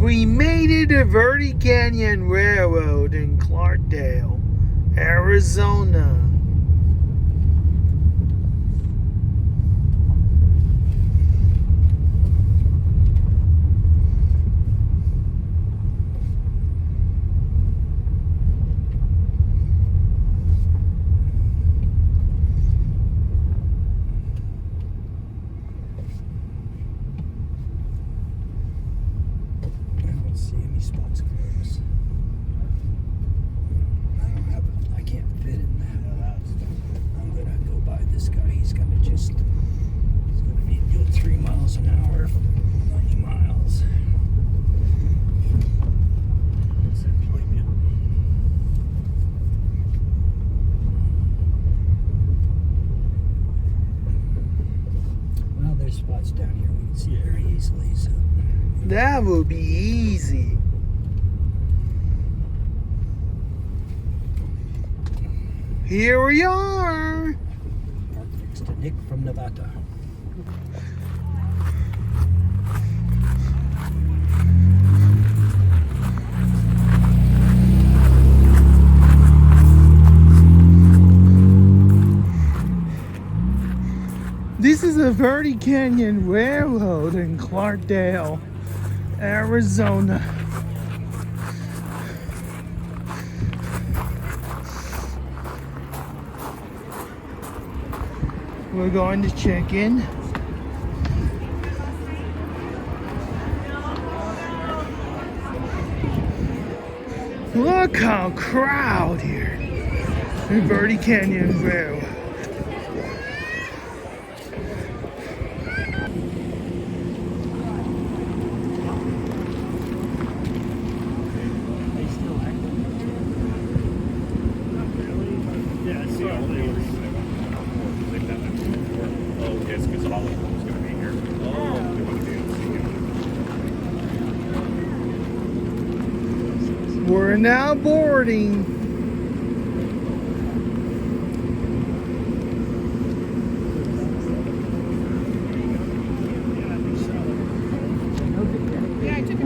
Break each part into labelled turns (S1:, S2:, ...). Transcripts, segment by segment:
S1: We made it to Verde Canyon Railroad in Clarkdale, Arizona.
S2: See any spots close. I can't fit in that. I'm gonna go by this guy. He's gonna be doing 3 miles an hour, 90 miles. Well, there's spots down here we can see very easily, so.
S1: That would be easy. Here we are.
S2: Park next to Nick from Nevada.
S1: This is the Verde Canyon Railroad in Clarkdale, Arizona. We're going to check in. Look how crowded here in Verde Canyon Railroad. We're now boarding.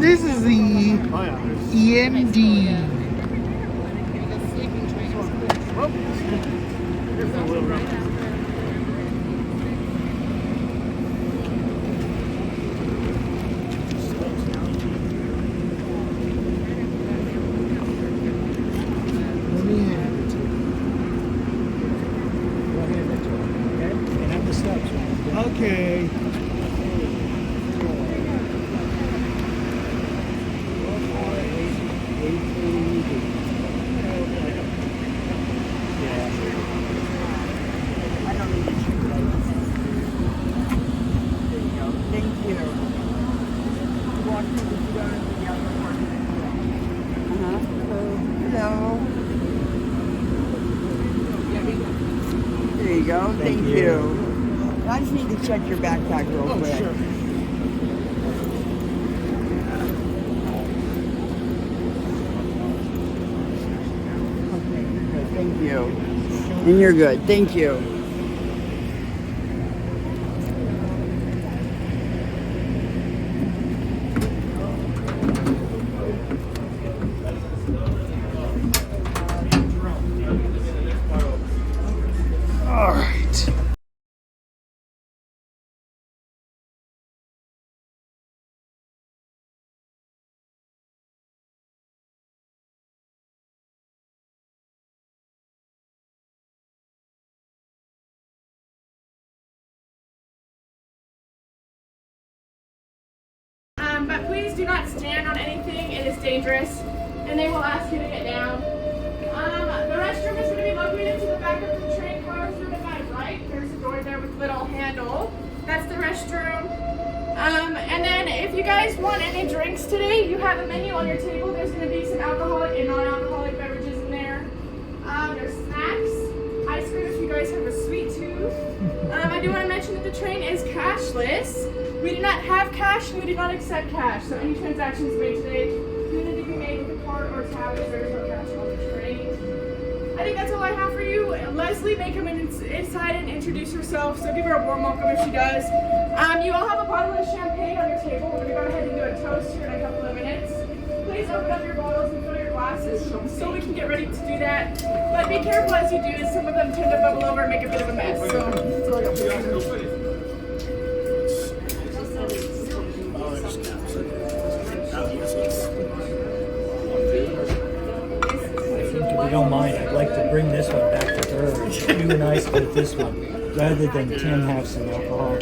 S1: This is the EMD. Okay.
S3: There you go. Thank you. I just need to check your backpack real quick.
S1: Sure.
S3: Okay, you're good. Thank you. And you're good. Thank you.
S1: All right.
S4: But please do not stand on anything. It is dangerous, and they will ask you to get down. The restroom is going to be located to the back of the train cars to the right. There's a door there with a little handle. That's the restroom. And then if you guys want any drinks today, you have a menu on your table. There's going to be some alcoholic and non-alcoholic beverages in there. There's snacks, ice cream if you guys have a sweet tooth. I do want to mention that the train is cashless. We do not have cash and we do not accept cash. So any transactions made today do need to be made with a card or tab as there is no cash on the train. I think that's all I have for you. Leslie may come inside and introduce herself, so give her a warm welcome if she does. You all have a bottle of champagne on your table. We're going to go ahead and do a toast here in a couple of minutes. please open up your bottles and fill your glasses so we can get ready to do that. But be careful as you do, as some of them tend to bubble over and make a bit of a mess. So I got
S2: If you don't mind, I'd like to bring this one back to her. You and I split this one rather than Tim have some alcohol. I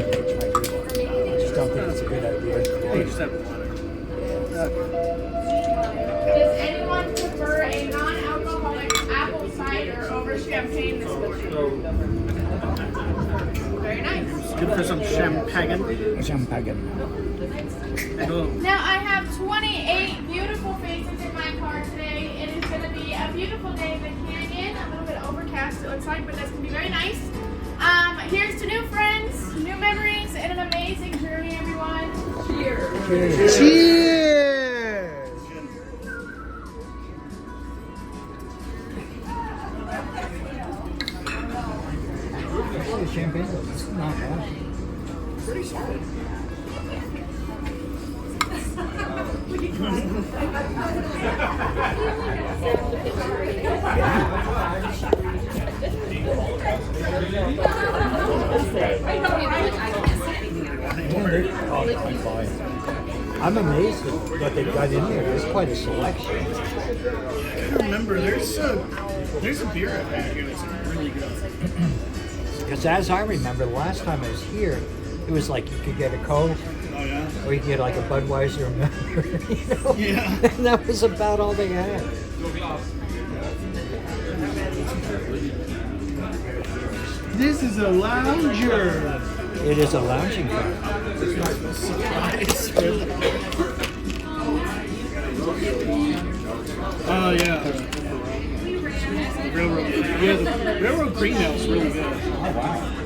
S2: just don't think it's a good idea.
S4: Does anyone prefer a non-alcoholic apple cider over champagne this morning? Very nice.
S5: Good for some champagne.
S4: Now I have 28 beautiful faces in my car today. It is going to be a beautiful day in the canyon. A little bit overcast it looks like, but that's going to be very nice. Here's to new friends, new memories, and an amazing journey, everyone. Cheers.
S1: Cheers!
S2: Champagne, it's not bad.
S5: Pretty solid.
S2: I'm amazed at what they've got in there. There's quite a selection.
S5: I remember there's a beer I had here that's really good.
S2: Because as I remember, the last time I was here, it was like you could get a Coke,
S5: Oh yeah.
S2: or you could get like a Budweiser or Miller, you know?
S5: Yeah.
S2: And that was about all they had.
S1: This is a lounger.
S2: It is a lounging car.
S5: Surprise. Oh yeah. Railroad. Yeah, the railroad green ale is really good.
S2: Oh wow.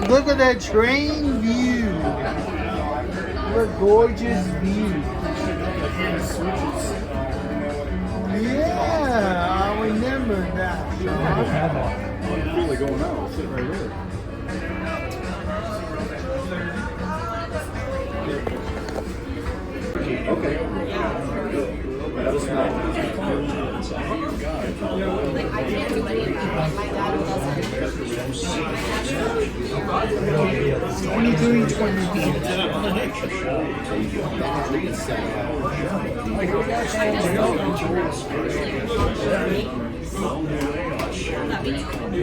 S1: Look at that train view. What a gorgeous view. Yeah, I remember that.
S6: Really going out, sitting right there. Okay.
S7: Like, I can't do anything. Like, my dad doesn't.
S1: 23, 24.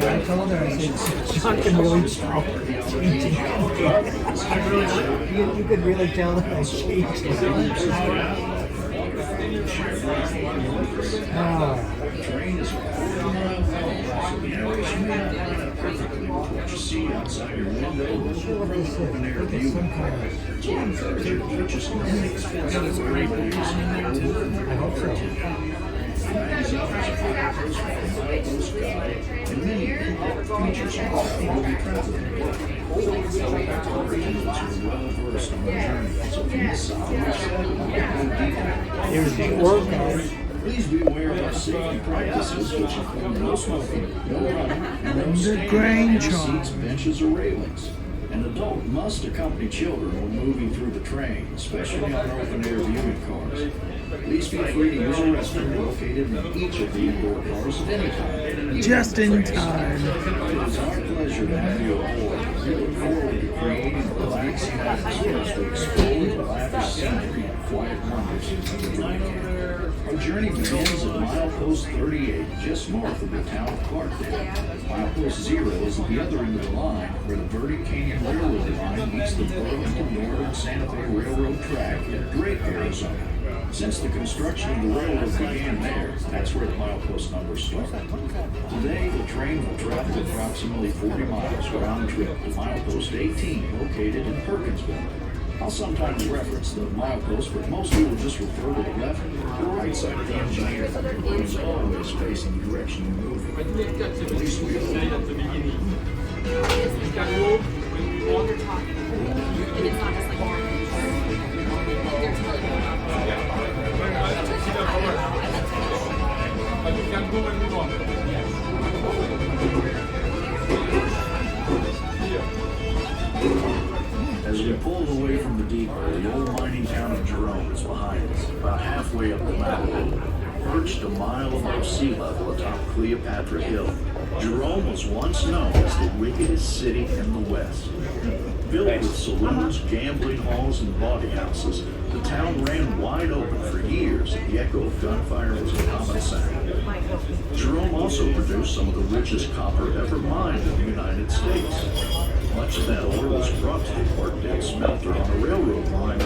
S2: I told her, I said, John can really tell. You could really tell that I changed it. I'm sure what this is. I think it's some kind of... I hope so. Here's the organ.
S6: Please be aware of our safety practices, which include no smoking, no running, no standing,
S1: grain
S6: any
S1: charm.
S6: seats, benches, or railings. An adult must accompany children when moving through the train, especially on open-air viewing cars. Please feel free to use a restroom located in each of the indoor cars at any time.
S1: Just in time.
S6: It is our pleasure to have you aboard. We look forward to creating a relaxing atmosphere as we explore the lavish scenery and quiet wonders of the Verde Canyon. Our journey begins at milepost 38, just north of the town of Clarkdale. Milepost 0 is at the other end of the line, where the Verde Canyon Railroad line meets the Burlington Northern Santa Fe Railroad track at Drake, Arizona. Since the construction of the railroad began there, that's where the milepost numbers start. Today, the train will travel approximately 40 miles round trip to milepost 18, located in Perkinsville. I'll sometimes reference the milepost, but most people just refer to the left or right side of the engineer. It's always facing the direction you're moving. At least we hope.
S7: And it's not just like there's
S6: As we pulled away from the depot, the old mining town of Jerome is behind us, about halfway up the mountain, perched a mile above sea level atop Cleopatra Hill. Jerome was once known as the wickedest city in the West. Built with saloons, gambling halls, and bawdy houses, the town ran wide open for years, and the echo of gunfire was a common sound. Jerome also produced some of the richest copper ever mined in the United States. Much of that ore was brought to the Clarkdale smelter on a railroad line,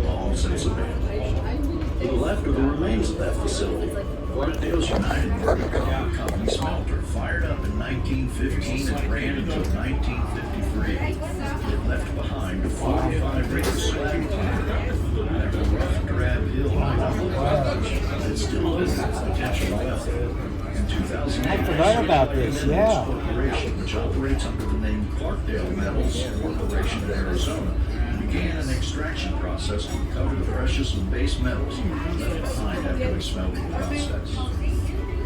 S6: long since abandoned. To the left are the remains of that facility. Clarkdale's United Verde Copper Company smelter fired up in 1915 and ran until 1953. It left behind a 45-acre slag plant at a rough, drab hill that still has its potential left. In 2008,
S2: I forgot about this, yeah.
S6: Corporation, which operates under the name Clarkdale Metals Corporation in Arizona, began an extraction process to recover the precious and base metals left behind after the smelting process.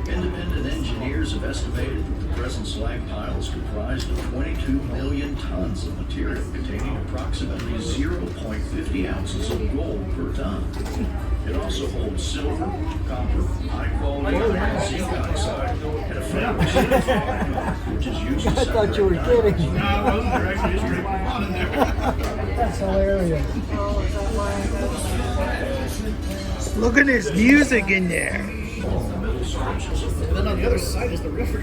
S6: Independent engineers have estimated that the present slag pile is comprised of 22 million tons of material containing approximately 0.50 ounces of gold per ton. It also holds silver, copper, high-quality iron, zinc oxide, and a fabric which is used to
S2: I thought you were kidding.
S5: No, I wasn't. There actually is very hot in there.
S2: That's hilarious.
S1: Look at this music in there.
S5: And then on the other side is the river.
S2: I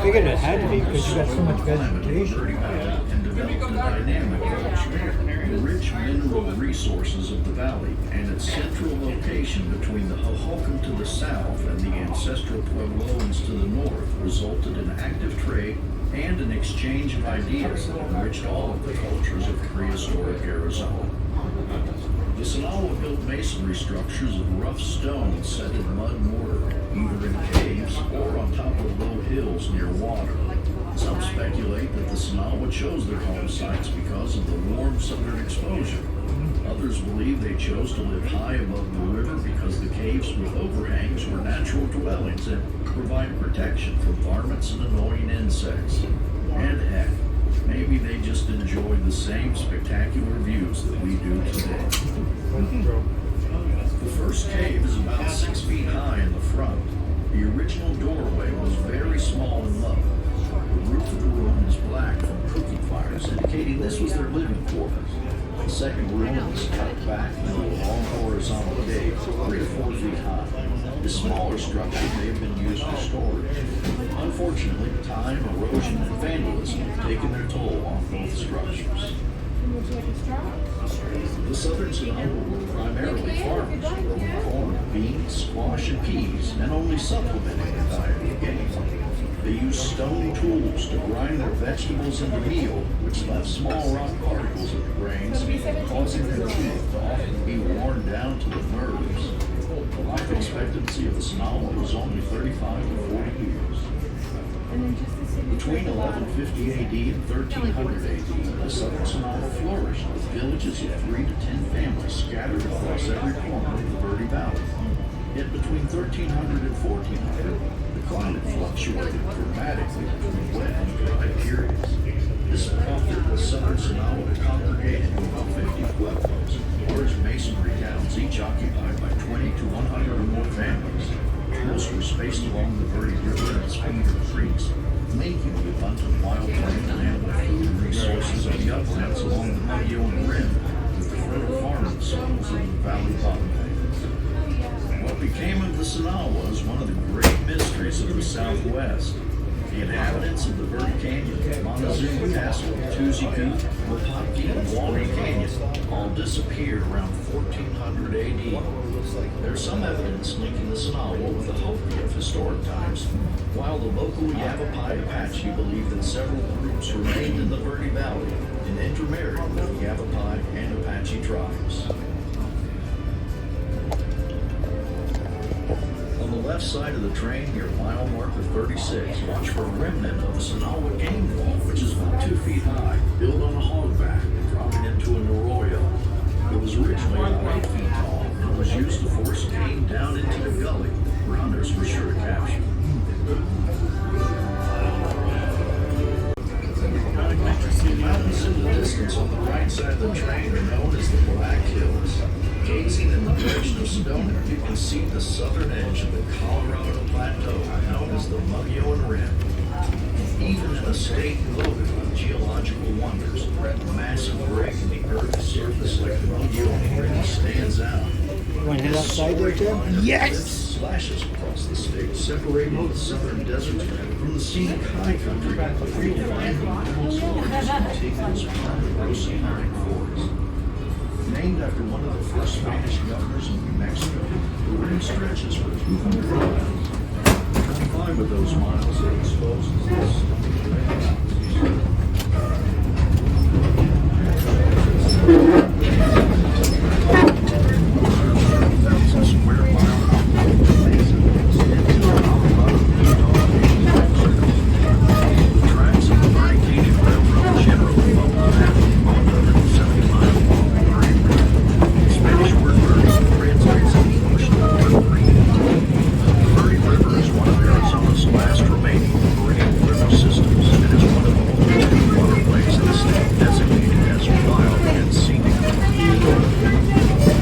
S2: figured it had to be because you got so much vegetation.
S6: And developed a dynamic culture. The rich mineral resources of the valley and its central location between the Hohokam to the south and the ancestral Puebloans to the north resulted in active trade and an exchange of ideas that enriched all of the cultures of prehistoric Arizona. The Sonawa built masonry structures of rough stone set in mud mortar, either in caves or on top of low hills near water. Some speculate that the Sonawa chose their home sites because of the warm southern exposure. Others believe they chose to live high above the river because the caves with overhangs were natural dwellings that provided protection from varmints and annoying insects. And heck, maybe they just enjoyed the same spectacular views that we do today. The first cave is about 6 feet high in the front. The original doorway was very small and low. The roof of the room was black from cooking fires, indicating this was their living quarters. The second room was cut back into a long horizontal cave, 3 to 4 feet high. The smaller structure may have been used for storage. Unfortunately, time, erosion, and vandalism have taken their toll on both structures. The southern Sonawa were primarily farmers, growing corn, beans, squash, and peas, and only supplementing their diet with game. They used stone tools to grind their vegetables into meal, which left small rock particles of the grains, causing their teeth to often be worn down to the nerves. The life expectancy of the Sonawa was only 35 to 40 years. Between 1150 AD and 1300 AD, the southern Sonawa flourished with villages of 3 to 10 families scattered across every corner of the Verde Valley. Yet between 1300 and 1400, the climate fluctuated dramatically between wet and dry periods. This prompted the southern Sonawa to congregate into about 50 pueblos, large masonry towns each occupied by 20 to 100 or more families. Most were spaced along the Verde River and its feeder creeks, making the abundant wild plant and animal food resources of the uplands along the Muddy-Owen Rim with the fertile farming soils of the valley bottomlands. What became of the Sonawa is one of the great mysteries of the Southwest. The inhabitants of the Verde Canyon, Montezuma Castle, Tuzi Goup, Locomotives, and Walnut Canyon all disappeared around 1400 AD. There's some evidence linking the Sonowa with the Hopi of historic times, while the local Yavapai Apache believe that several groups remained in the Verde Valley and intermarried with the Yavapai and Apache tribes. On the left side of the train near mile marker 36, watch for a remnant of the Sonowa game wall, which is about 2 feet high, built on a hogback, dropping into an arroyo. It was originally about 8 feet tall and was used to force game down into the gully, where hunters were sure to capture. The mountains in the distance on the right side of the train are known as the Black Hills. Gazing in the direction of Stoner, you can see the southern edge of the Colorado Plateau, known as the Mogollon Rim. Even in a state loaded with geological wonders, that massive break in the Earth's surface like the Mogollon Rim stands out.
S3: You want to head outside there, Tim?
S1: Yes!
S6: Slashes across the state, separating the southern desert from the scenic high country, where you'll find the world's largest contiguous ponderosa pine forest. Named after one of the first Spanish governors of New Mexico, the rim stretches for 200 miles. Combined with those miles, it exposes the square mile the tracks of the Canadian Railroad generally follow the path of 170-mile long Verde River. Spanish word Verde translates in English to Verde. The Verde River is one of Arizona's last remaining perennial river systems and is one of the only two waterways in the state designated as wild and scenic.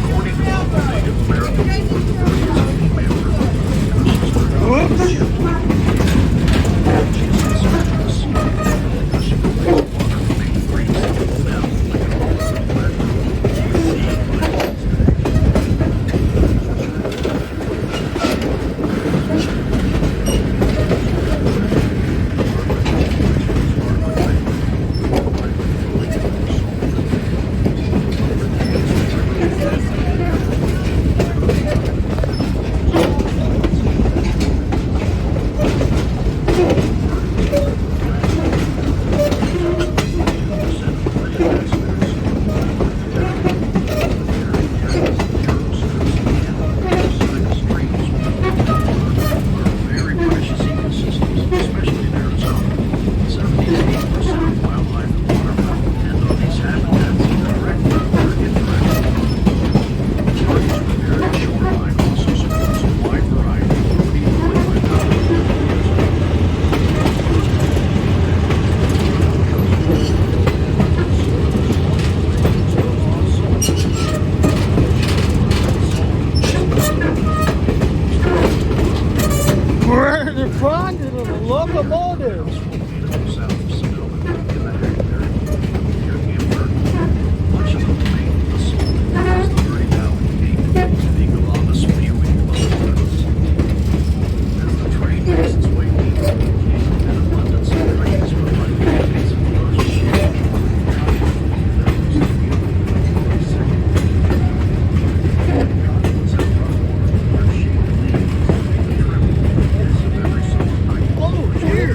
S6: According to local Native American lore, the Verde is a female river because she's very gentle. She is considered to the sea because she collects water from big creeks that flow down like an all-water plateau. Very precious ecosystems, especially in Arizona. 78% of wildlife and waterfowl depend on these habitats directly or indirectly. Parties prepared shoreline also supports a wide variety of marine
S1: We're in the front of the Locomotives.
S6: south of Sonoma, in the Ag area, near Hamburg. Much of the remaining of the salt is the Verde Valley Gate, the Galapagos spewing above the rivers. As the train makes its way east, an abundance of trees provide decades of lush shade.
S1: Oh, dear!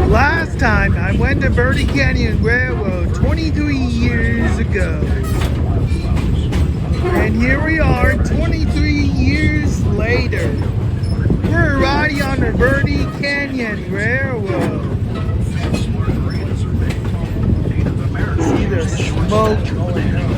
S1: Last time I went to Verde Canyon Railroad 23 years ago. And here we are 23 years later. We're riding on the Verde Canyon Railroad. See the smoke going up.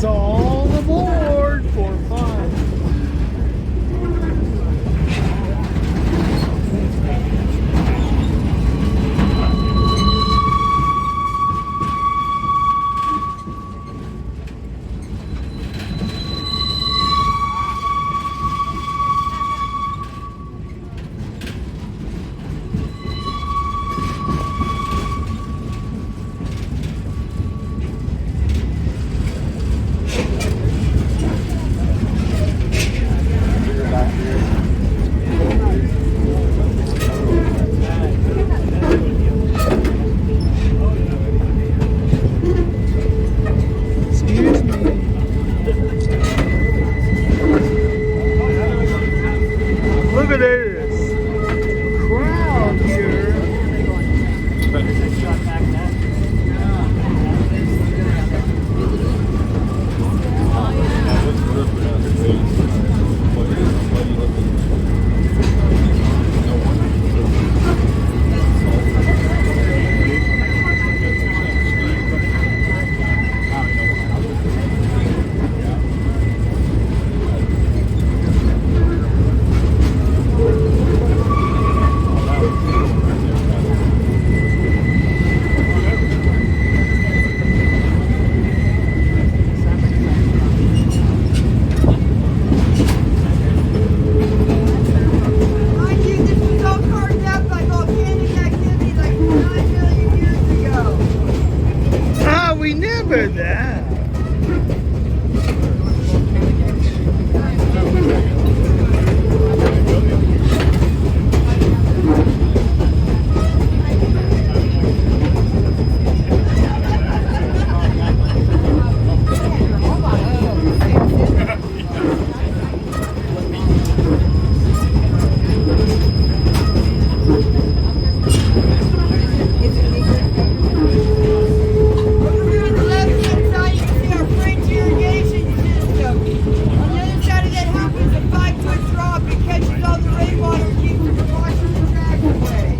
S1: is all aboard for fun. Look at this crowd here.
S3: Mind you, this was all carved out by volcanic activity like 9 million years ago.
S1: Ah, we never that.
S3: Over here on the left-hand side, you can see our French irrigation system. On the other side of that hump is a 5-foot drop. It catches all the rainwater and keeps it from washing the trash away.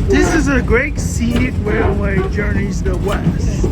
S3: This is a great scenic railway journeys the west.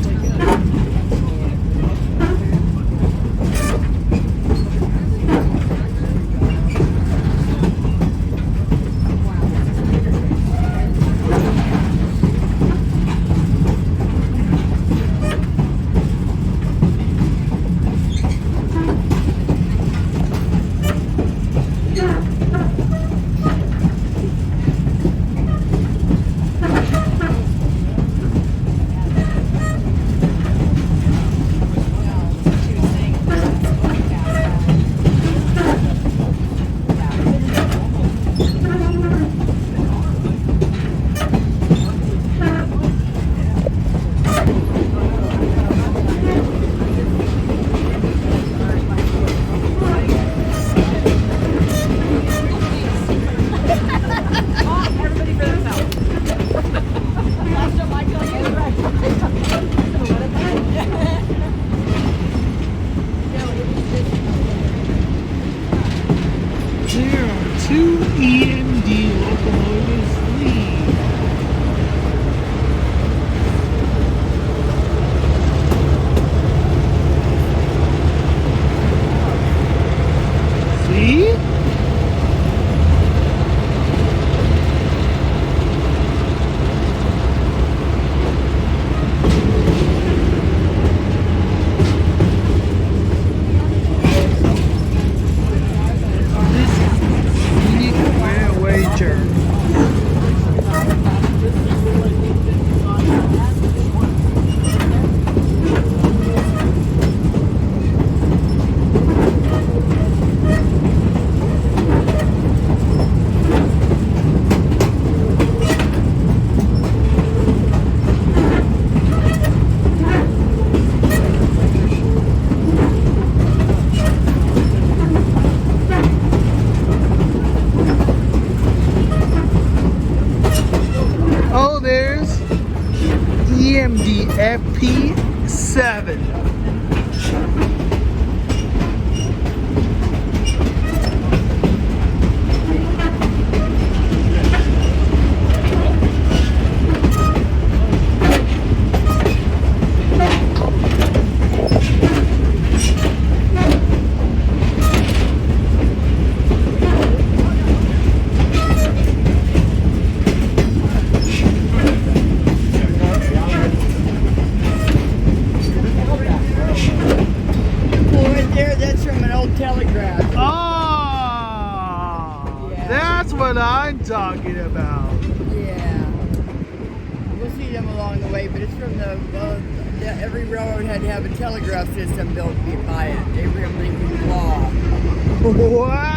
S1: There are two EMD locomotives leave. See? Oh, there's EMD FP7.
S3: Telegraph.
S1: Oh,
S3: Yeah.
S1: that's what I'm talking about.
S3: Yeah. We'll see them along the way, but it's from every railroad had to have a telegraph system built by it. Abraham Lincoln's Law.
S1: Wow.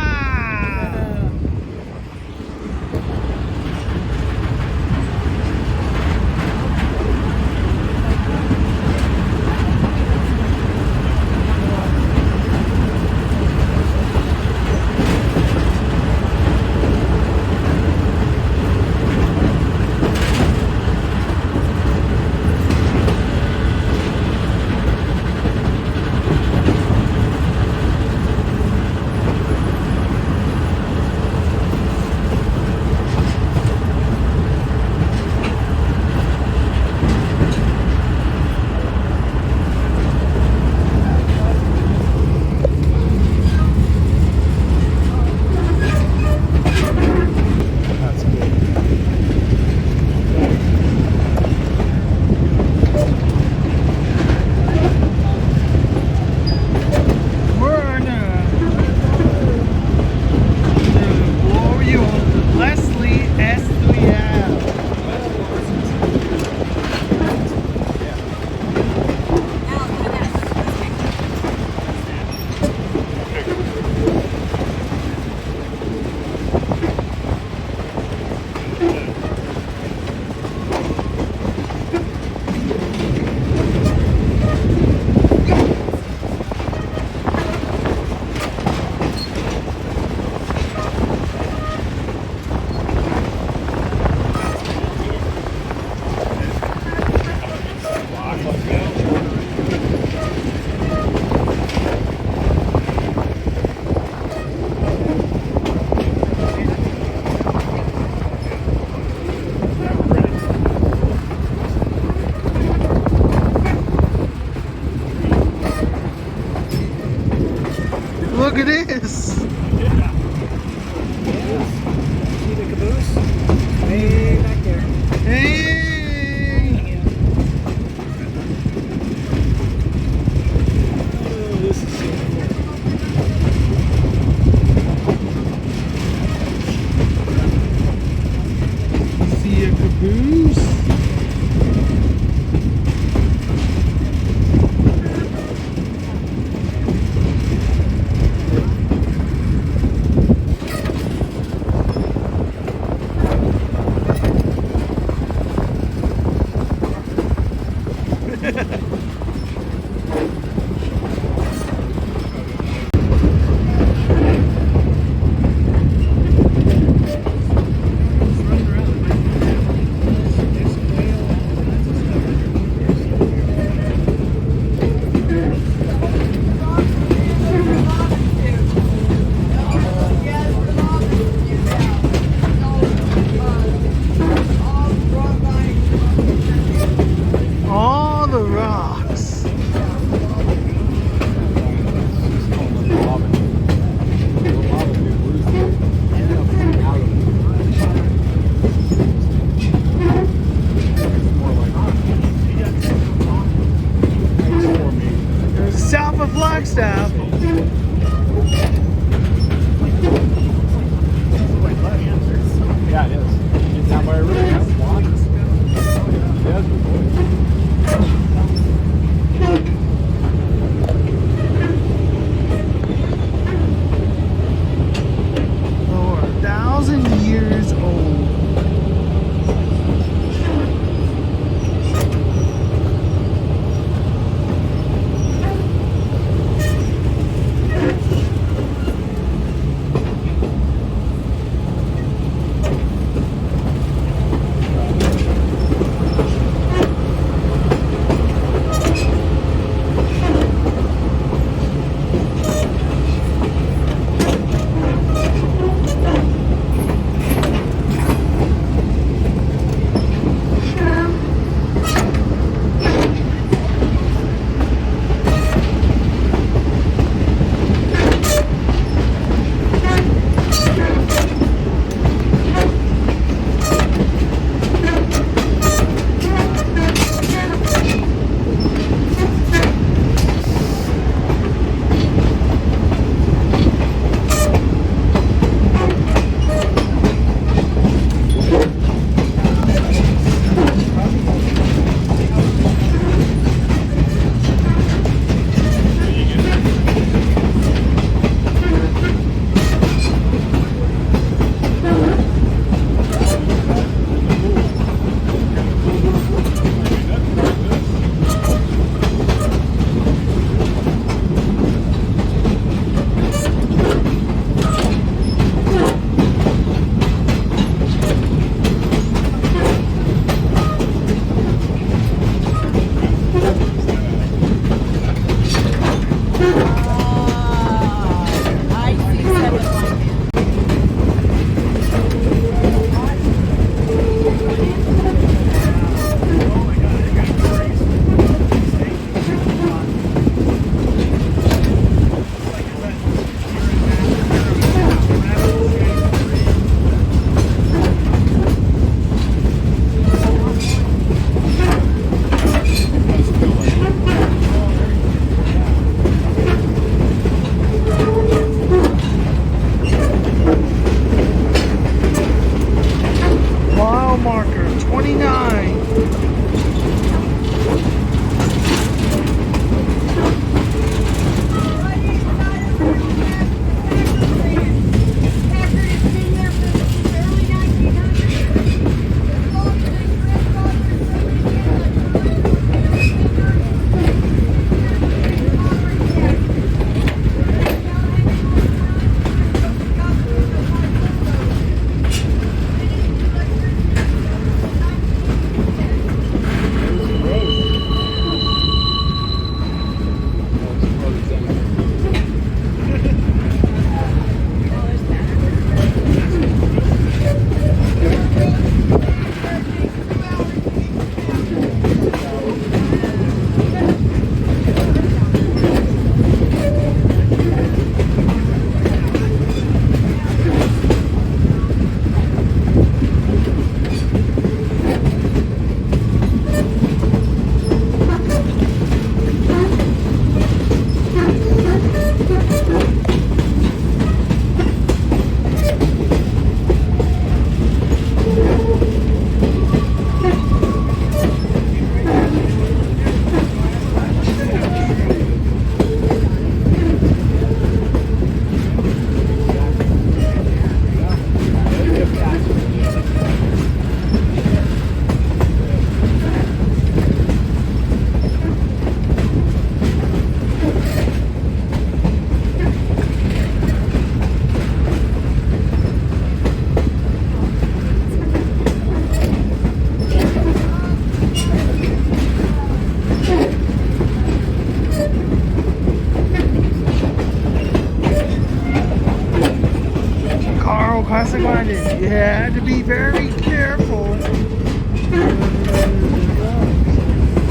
S1: no consequences. You had to be very careful.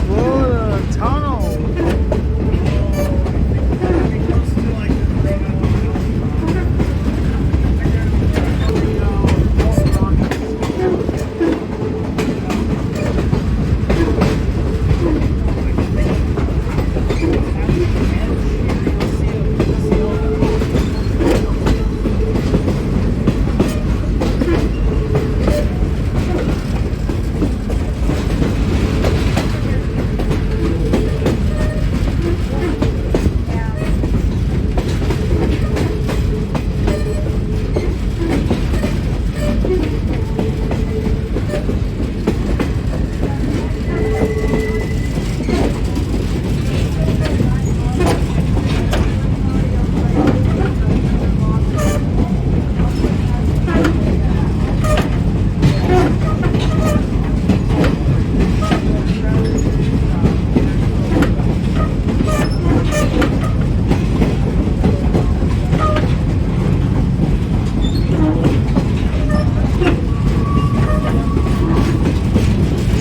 S1: Whoa, the tunnel.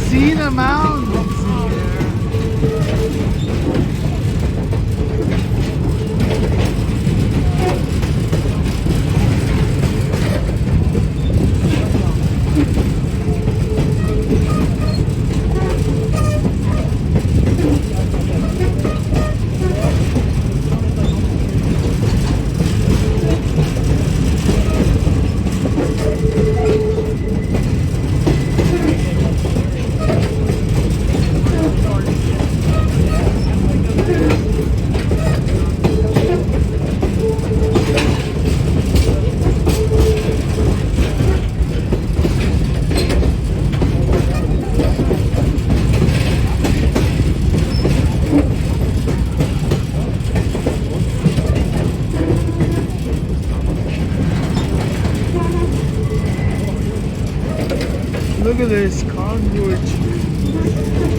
S1: See the mountains Look at this cottonwood tree.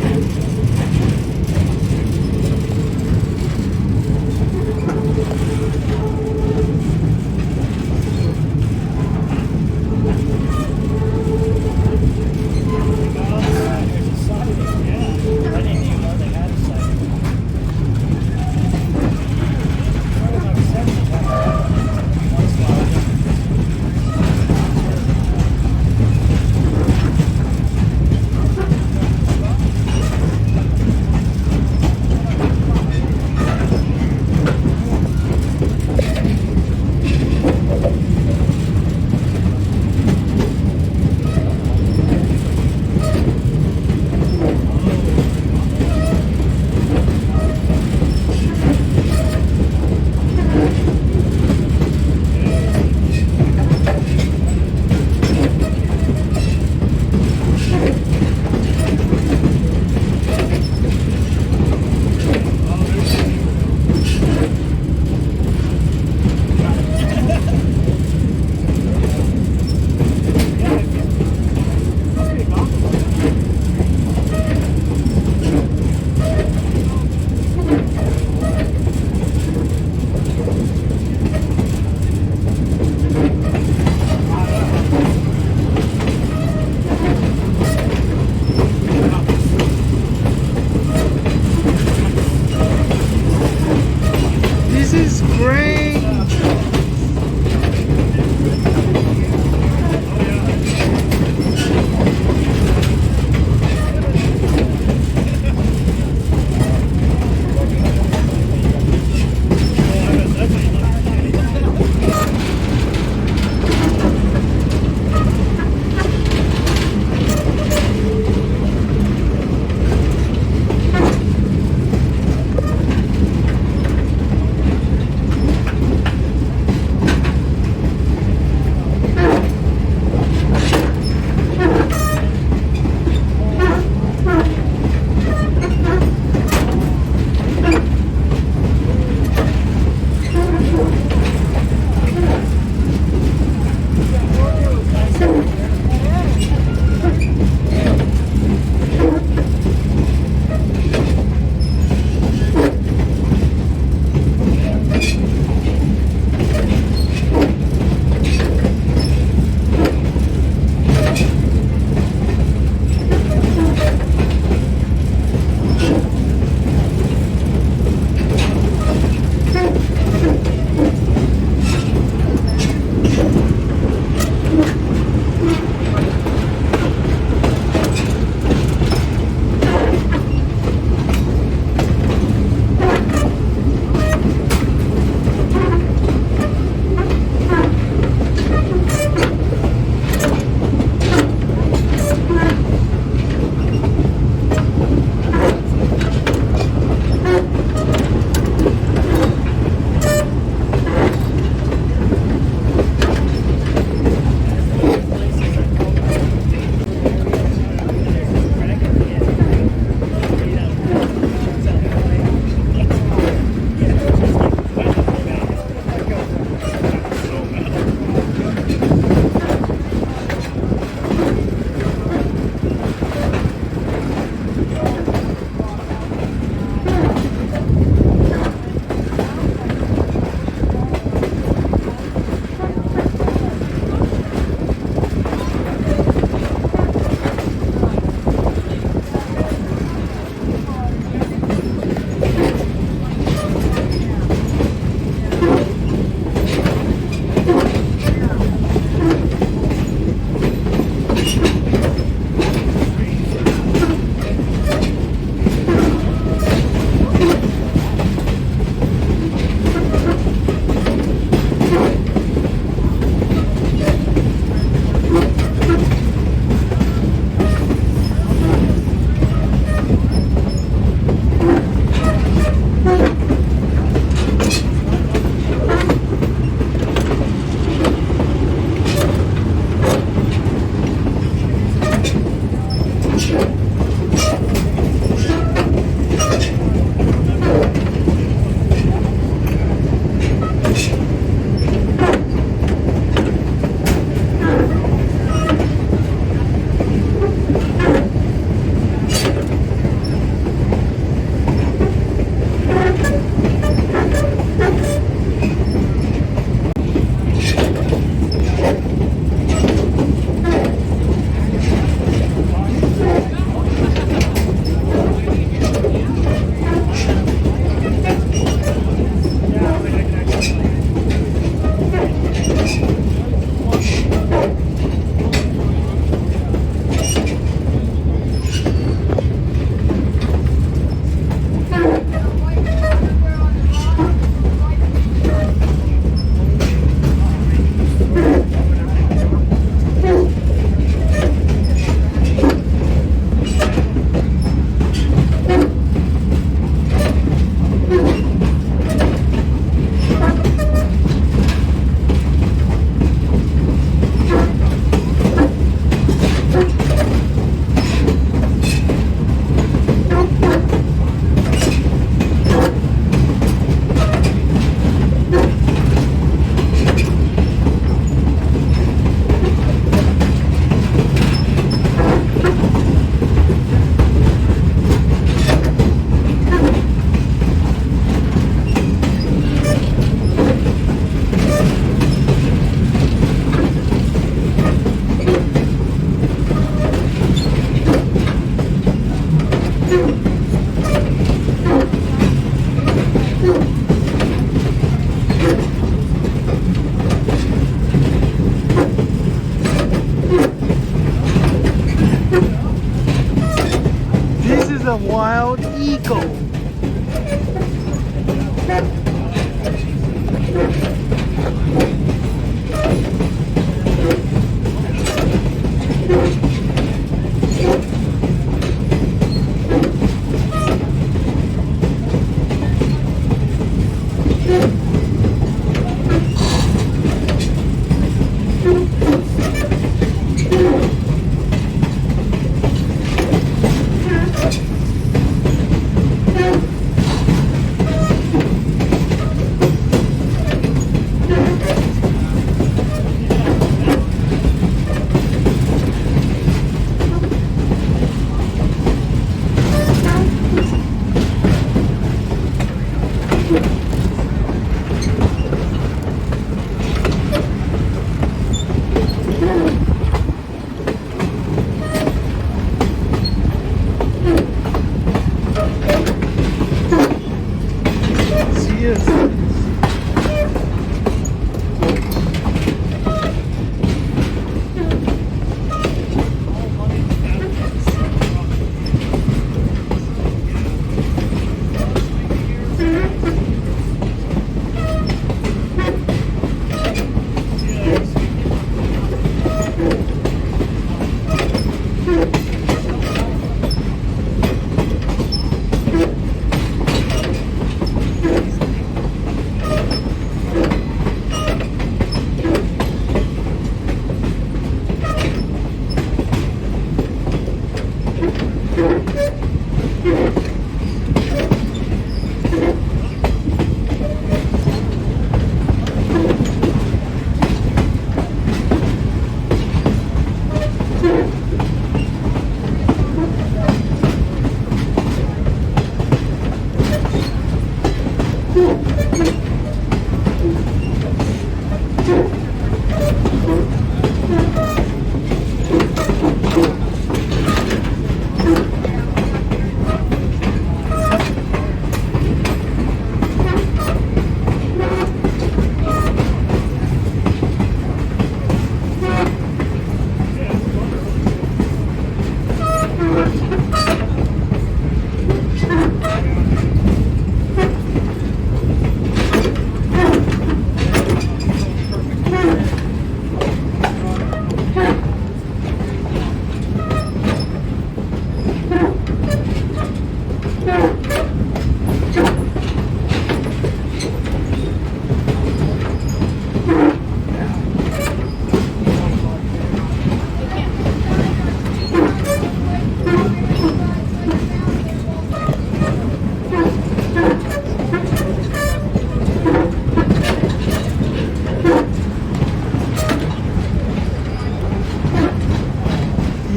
S1: Rico.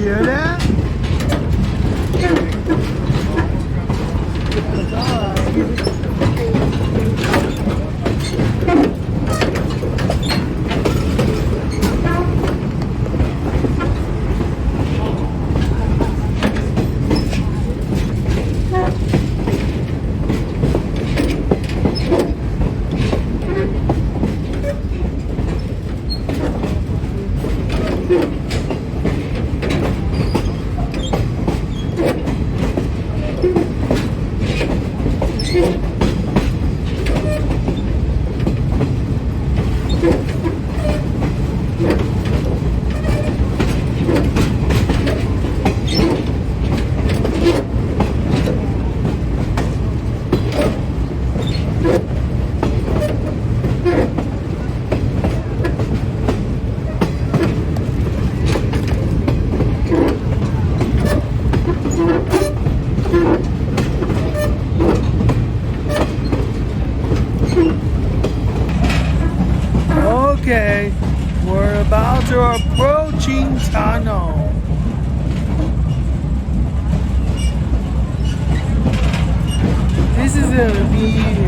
S1: Hear that? Okay, we're about to approaching tunnel. This is a view.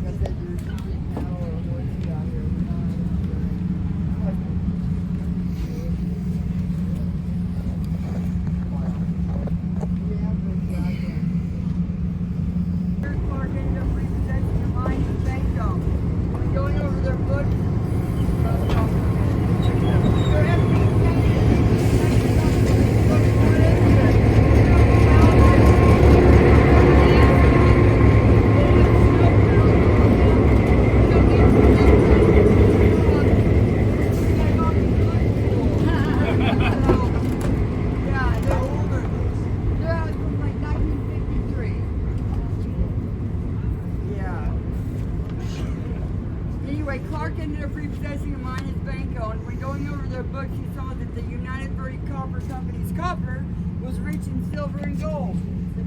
S3: like I said, there's usually cattle or horses out here. Clark ended up repossessing the mine in Banco. We're going over their books. They're empty. Yeah, they're older. They're out from like 1953. Yeah. Anyway, Clark ended up repossessing a mine in Banco, and when going over their books, he saw that the United Verde Copper Company's copper was rich in silver and gold.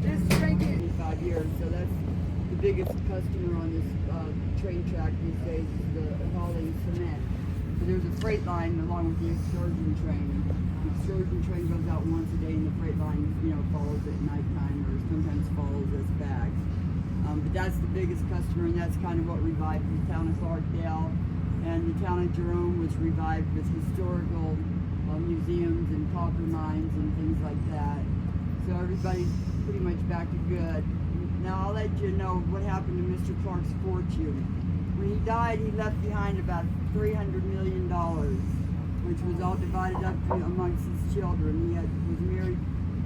S3: This train in 5 years, so that's the biggest customer on this train track these days is the hauling cement. So there's a freight line along with the excursion train. The excursion train goes out once a day, and the freight line, follows at nighttime or sometimes follows us back. But that's the biggest customer, and that's kind of what revived the town of Clarkdale. And the town of Jerome was revived with historical museums and copper mines and things like that. So everybody's pretty much back to good. Now I'll let you know what happened to Mr. Clark's fortune. When he died, he left behind about $300 million, which was all divided up amongst his children. He was married.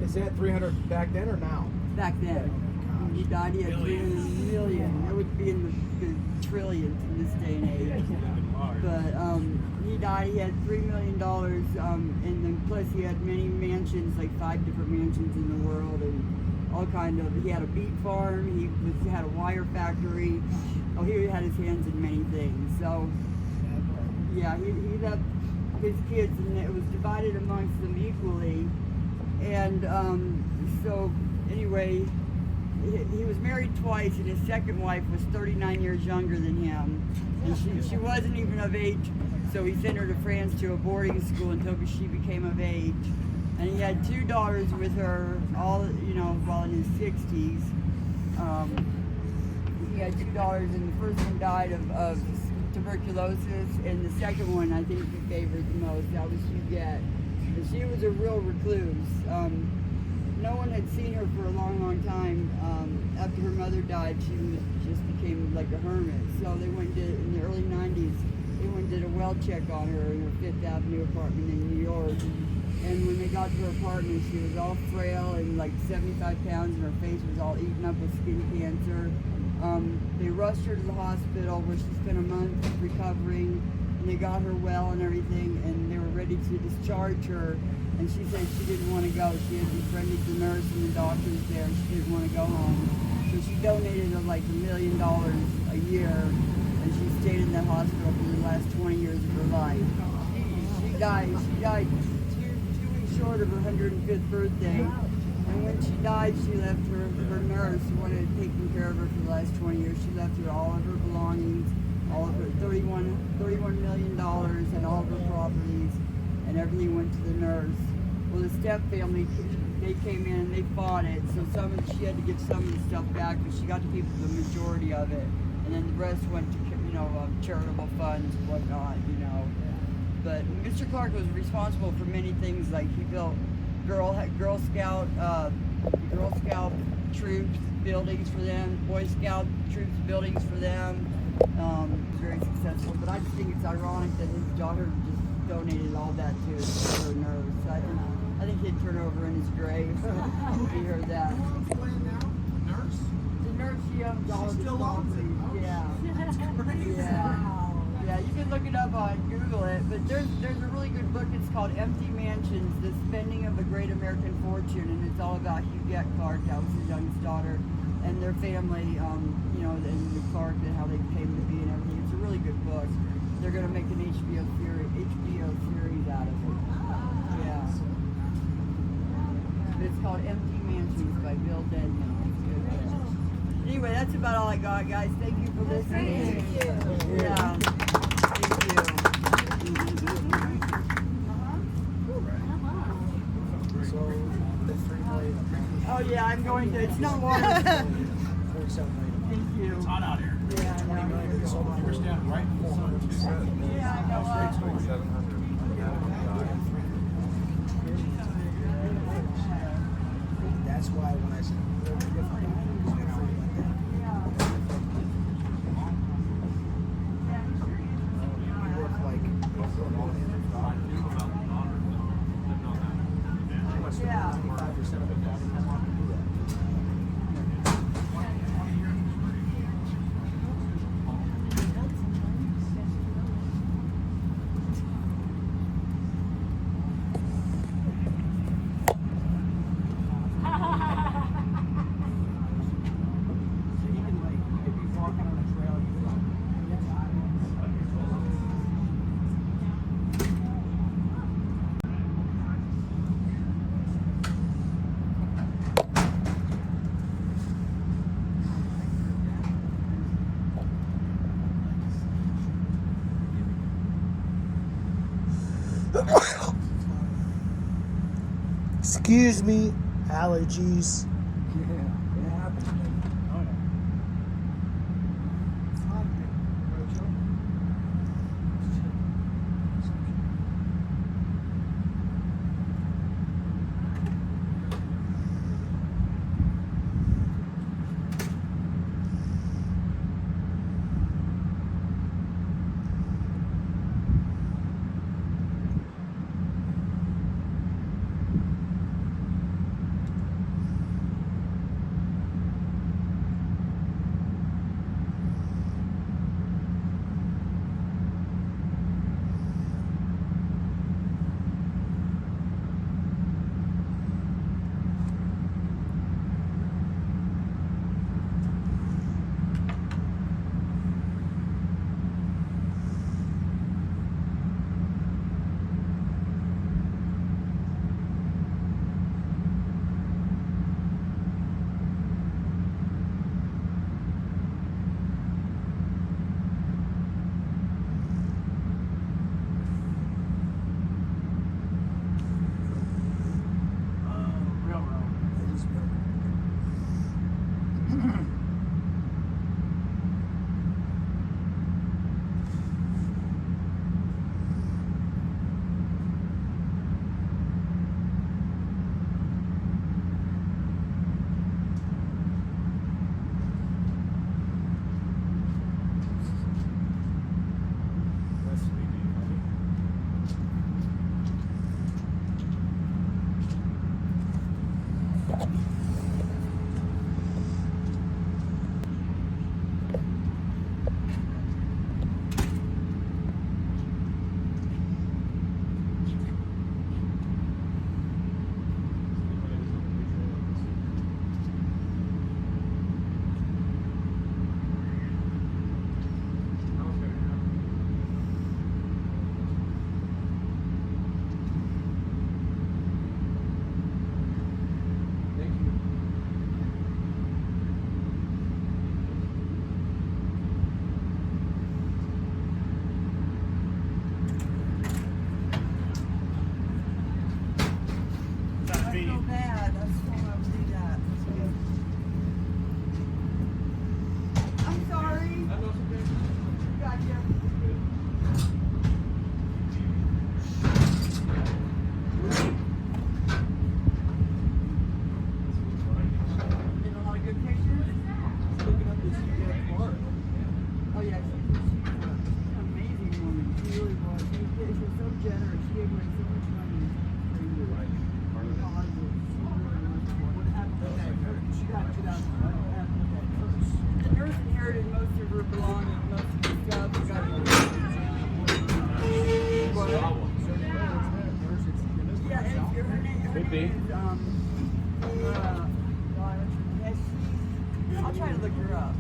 S1: Is that 300 back then or now?
S3: Back then. When he died, he had 300 million. It would be in the trillions in this day and age. But he died, he had $3 million, and then plus he had many mansions, like 5 different mansions in the world, and all kind of, he had a beet farm, he had a wire factory. Oh, he had his hands in many things. So, yeah, he left his kids, and it was divided amongst them equally. And so, anyway, he was married twice, and his second wife was 39 years younger than him. And she wasn't even of age, so he sent her to France to a boarding school until she became of age. And he had 2 daughters with her, all while in his 60s. He had 2 daughters, and the first one died of tuberculosis, and the second one I think he favored the most. That was Huguette. And she was a real recluse. No one had seen her for a long, long time. After her mother died, she just became like a hermit. So they went to, in the early 90s, they went and did a well check on her in her 5th Avenue apartment in New York. And when they got to her apartment, she was all frail and like 75 pounds, and her face was all eaten up with skin cancer. They rushed her to the hospital where she spent a month recovering, and they got her well and everything, and they were ready to discharge her. And she said she didn't want to go. She had befriended the nurse and the doctors there. She didn't want to go home. So she donated like $1 million a year, and she stayed in that hospital for the last 20 years of her life. She died 2 weeks short of her 105th birthday. And when she died, she left her nurse, who wanted taken care of her for the last 20 years. She left her all of her belongings, all of her $31 million, and all of her properties. And everything went to the nurse. Well, the step family, they came in and they fought it, so she had to give some of the stuff back, but she got to keep the majority of it, and then the rest went to charitable funds and whatnot, But Mr. Clark was responsible for many things, like he built Girl Scout troops buildings for them, Boy Scout troops buildings for them. Very successful, but I just think it's ironic that his daughter just donated all that to her nurse. I think he'd turn over in his grave if he heard that.
S5: Nurse?
S3: The nurse, she owns all of the property. Yeah.
S5: That's crazy.
S3: Yeah, you can look it up on Google it, but there's a really good book. It's called Empty Mansions, The Spending of a Great American Fortune, and it's all about Huguette Clark, that was his youngest daughter, and their family, and the Clark and how they came to be and everything. It's a really good book. They're going to make an HBO series out of it. Yeah. But it's called Empty Mansions by Bill Denman. Anyway, that's about all I got, guys. Thank you for listening. Thank you. Yeah. Thank you. Oh yeah, I'm going to. It's not water. Thank you.
S5: It's hot out here.
S3: Yeah, I know.
S2: That's why when I said
S1: Excuse me, allergies.
S5: Could be.
S3: I'll try to look her up.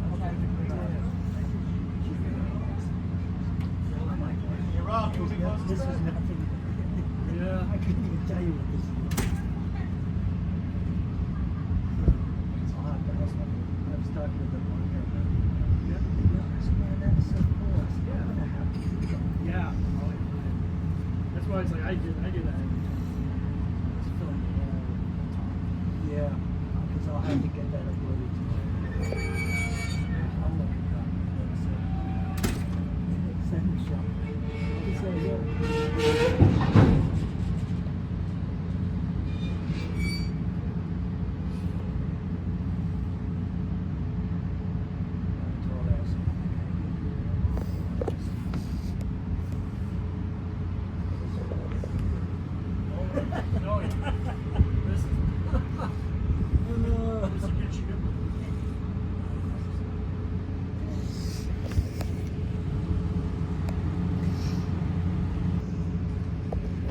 S5: Hey, Rob, can we close
S2: This
S5: this?
S2: is nothing.
S5: Yeah.
S2: I couldn't even tell you what this is. It's hot, but I was talking to the one here. Yeah. I said, man, that is so cool. I said, I'm gonna have to do that.
S5: Yeah. That's why it's like I do that every time. Just filling it all the time.
S2: Yeah, because I'll have to get that uploaded tomorrow. I'll look it up.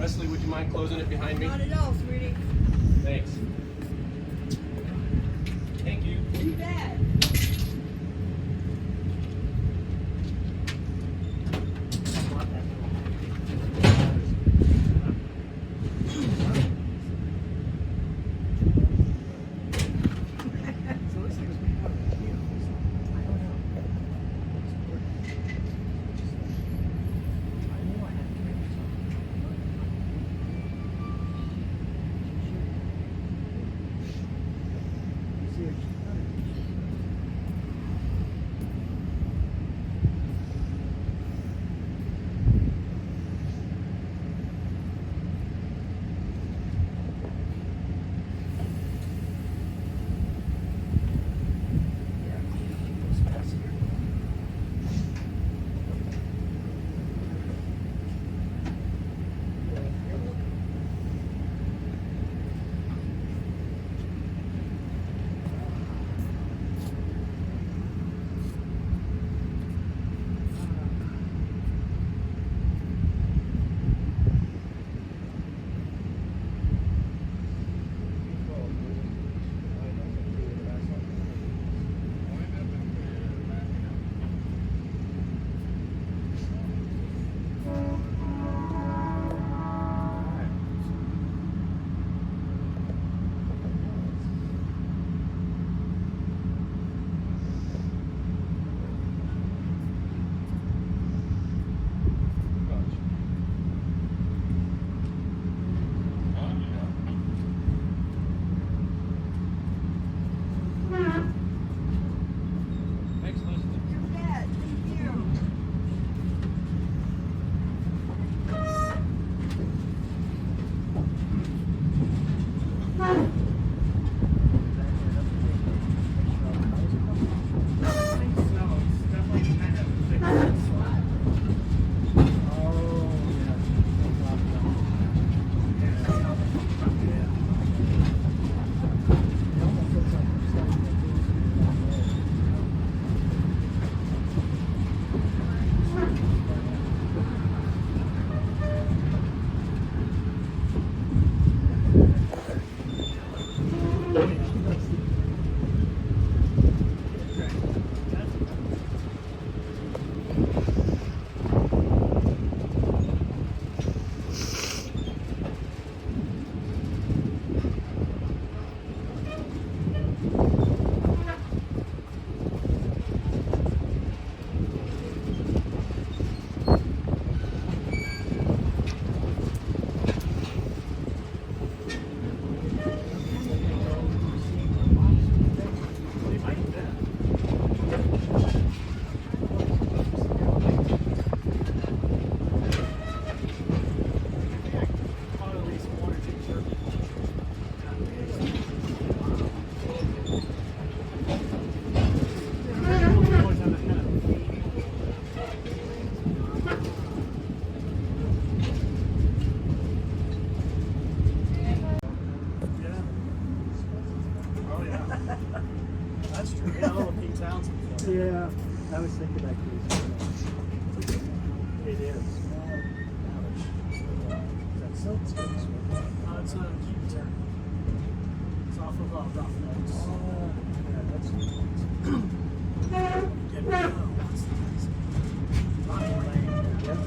S8: Leslie, would you mind closing it behind me?
S3: Not at all, sweetie.
S8: Thanks. Thank you.
S3: You bet.
S5: Yeah, I was thinking that cruise. It is. That's so expensive. It's a Jeep turn. It's off of Rough Notes. Yeah, that's Yep.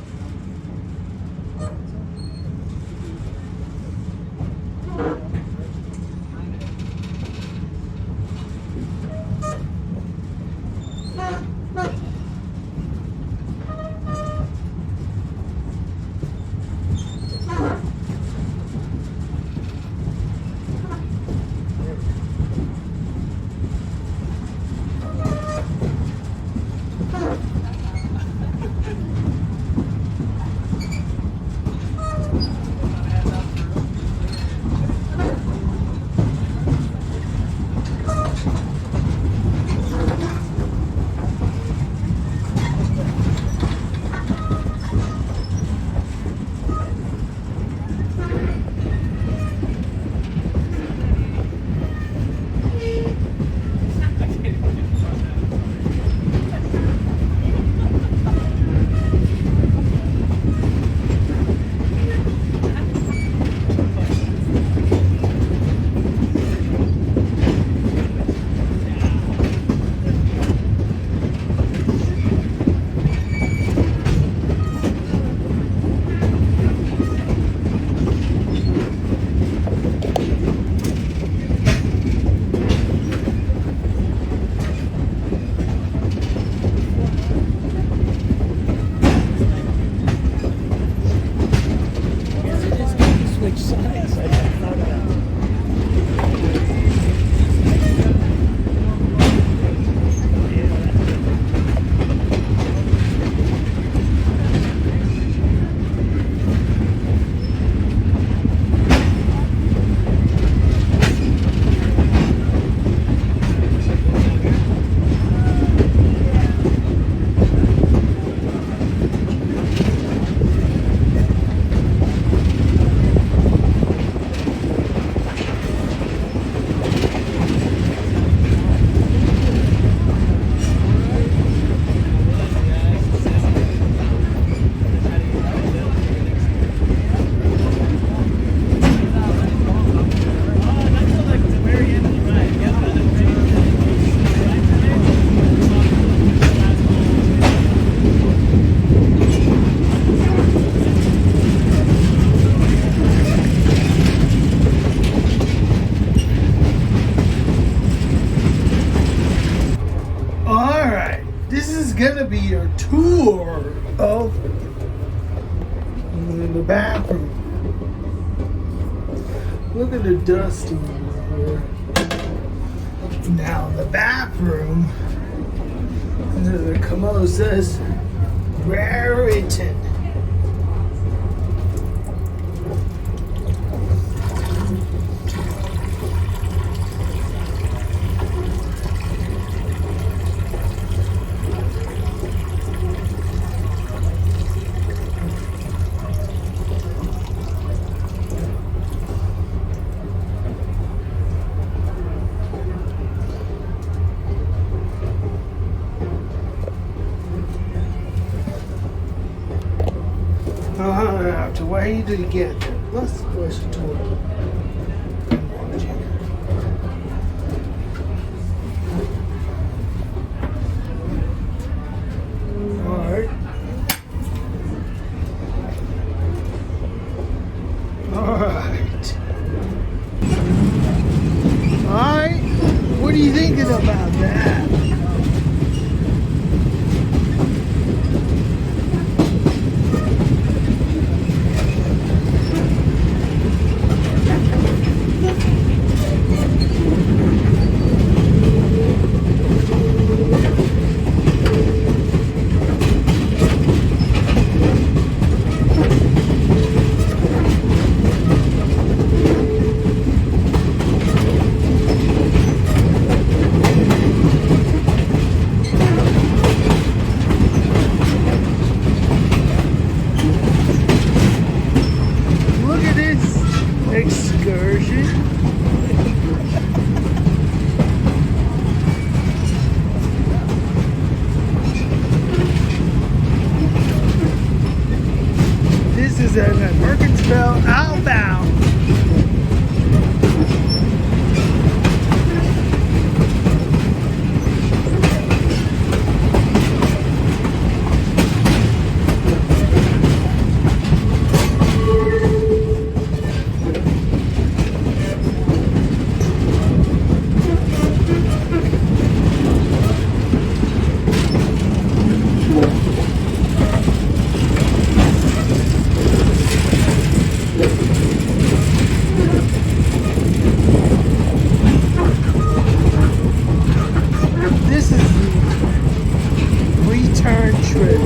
S1: This is gonna be a tour of the bathroom. Look at the dusting here. Now the bathroom, the commode says Raritan. I have to wait to get there. Let's push it to it. Alright. Alright. Alright. What are you thinking about that? Excursion. This is at Perkinsville outbound. This is the return trip.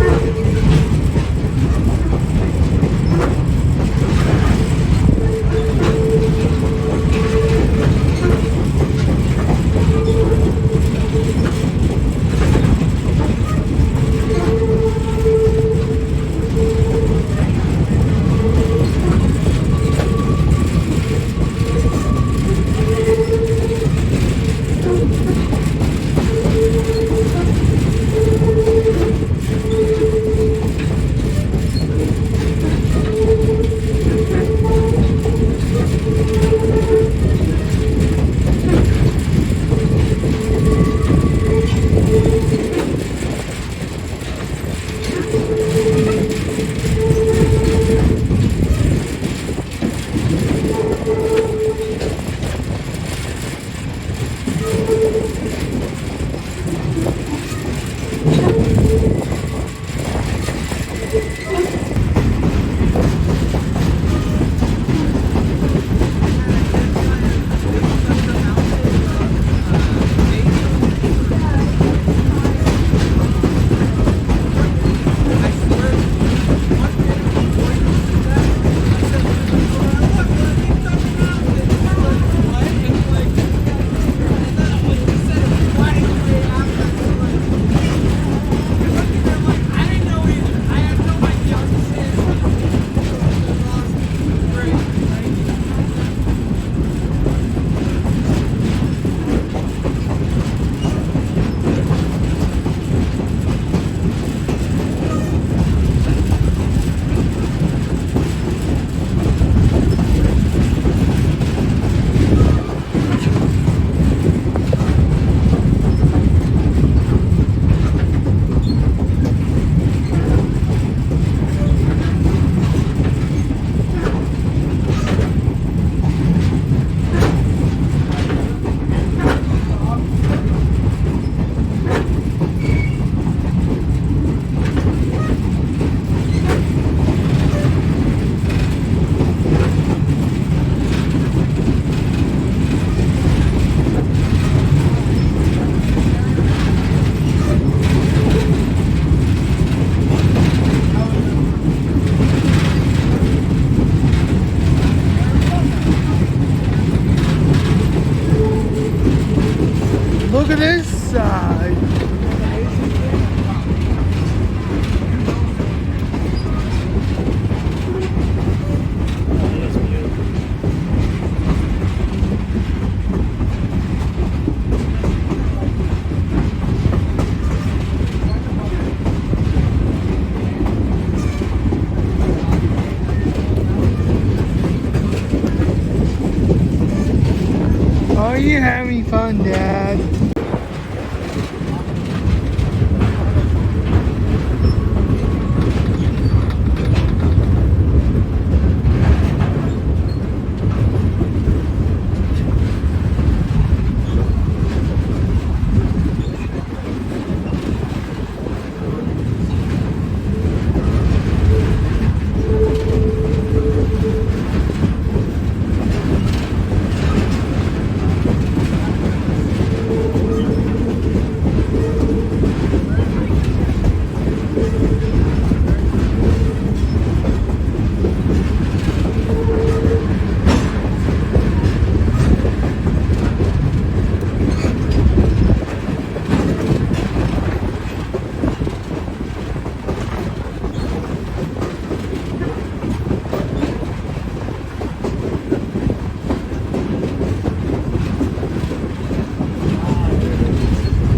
S1: on, Dad.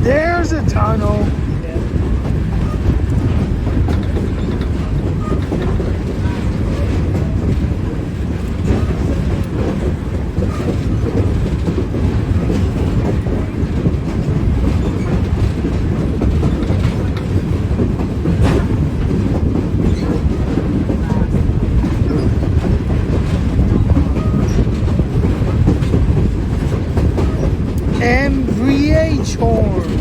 S1: There's a tunnel. MVH horn.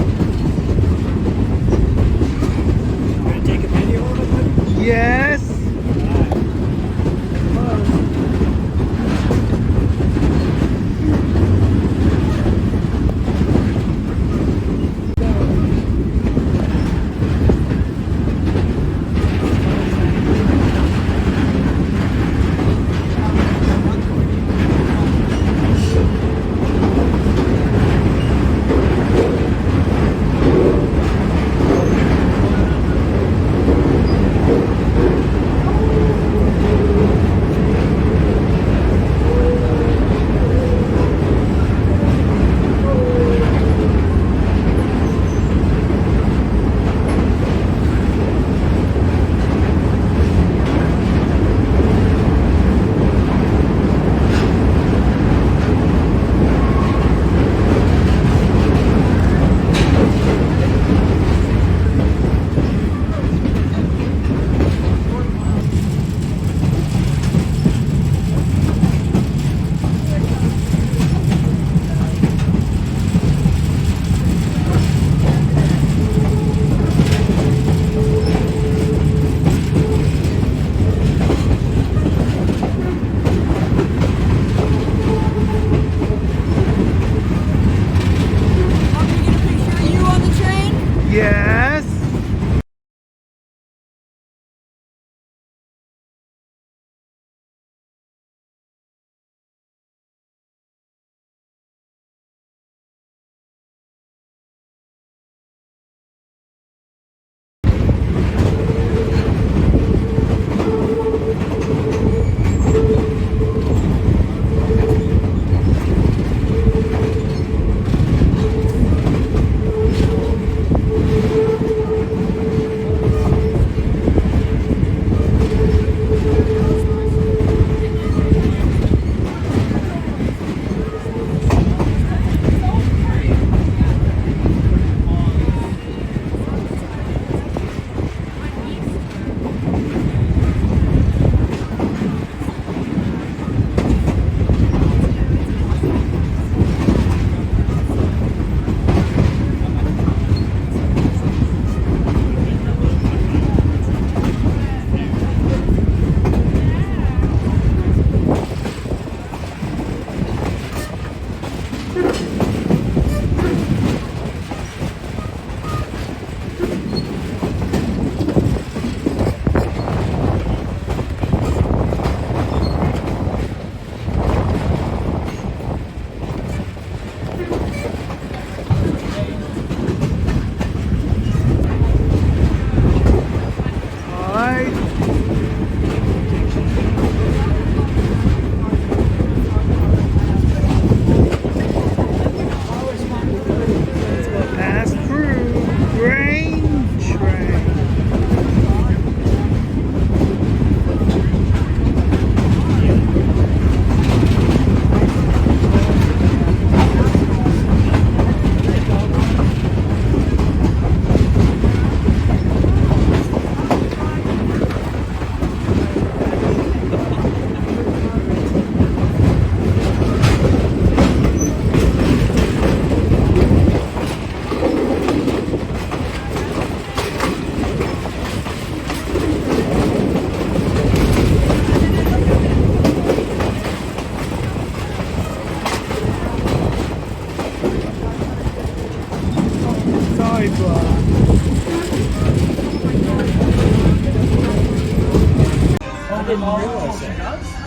S2: didn't realize that.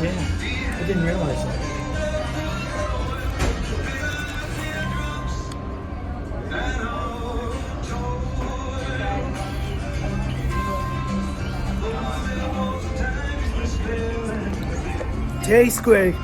S2: Yeah, I didn't realize that.
S1: Tastes great.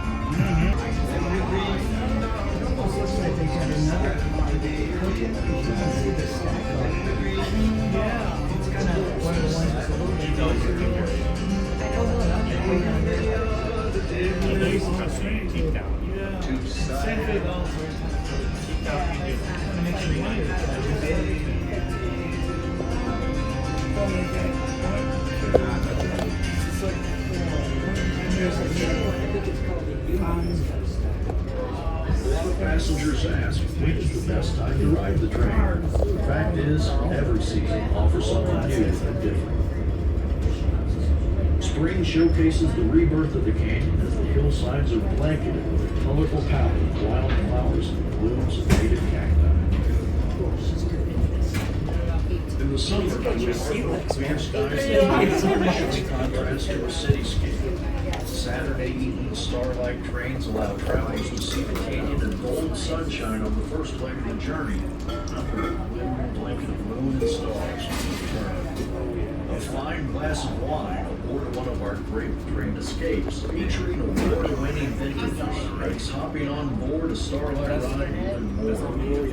S6: Passengers ask, when is the best time to ride the train? The fact is, every season offers something new and different. Spring showcases the rebirth of the canyon as the hillsides are blanketed with a colorful palette of wildflowers and blooms of native cacti. In the summer, clear skies traditionally contrast to a cityscape. Saturday evening starlight trains allow travelers to see the canyon in gold sunshine on the first leg of the journey, under a glittering blanket of moon and stars to return. A fine glass of wine aboard one of our grape train escapes, featuring award-winning vintages, makes hopping on board a starlight ride even more.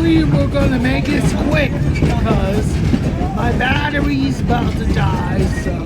S1: We're gonna make this quick because my battery's about to die, so.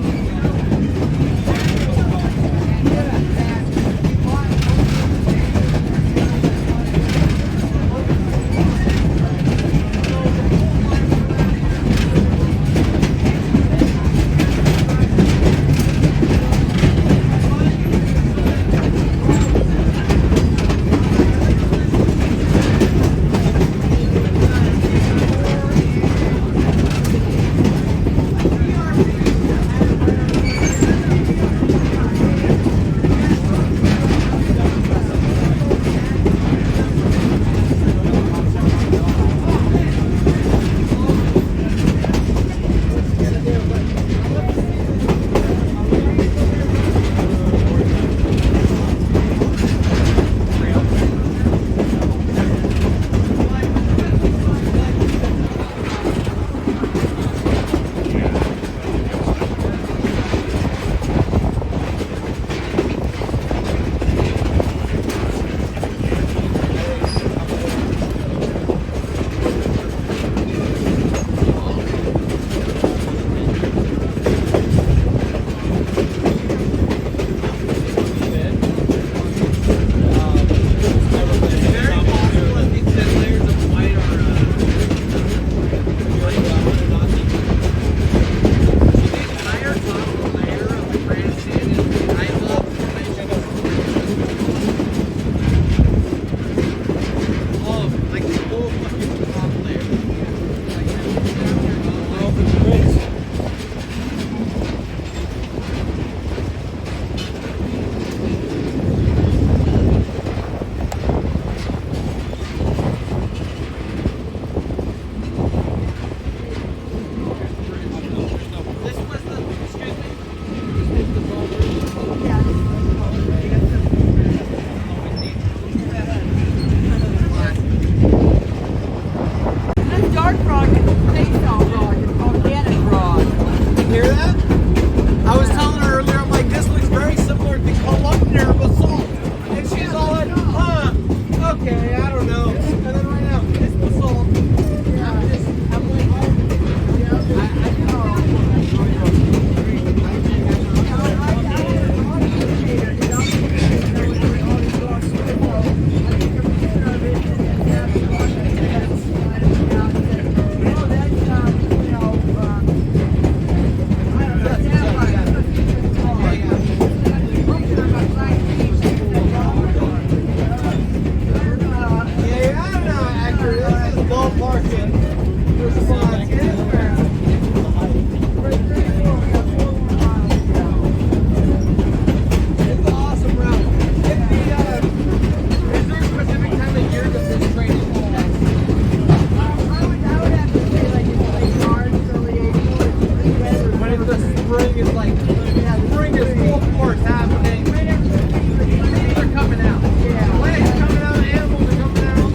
S5: Spring is full force happening. Things are coming out. Plants are coming out, animals are coming out.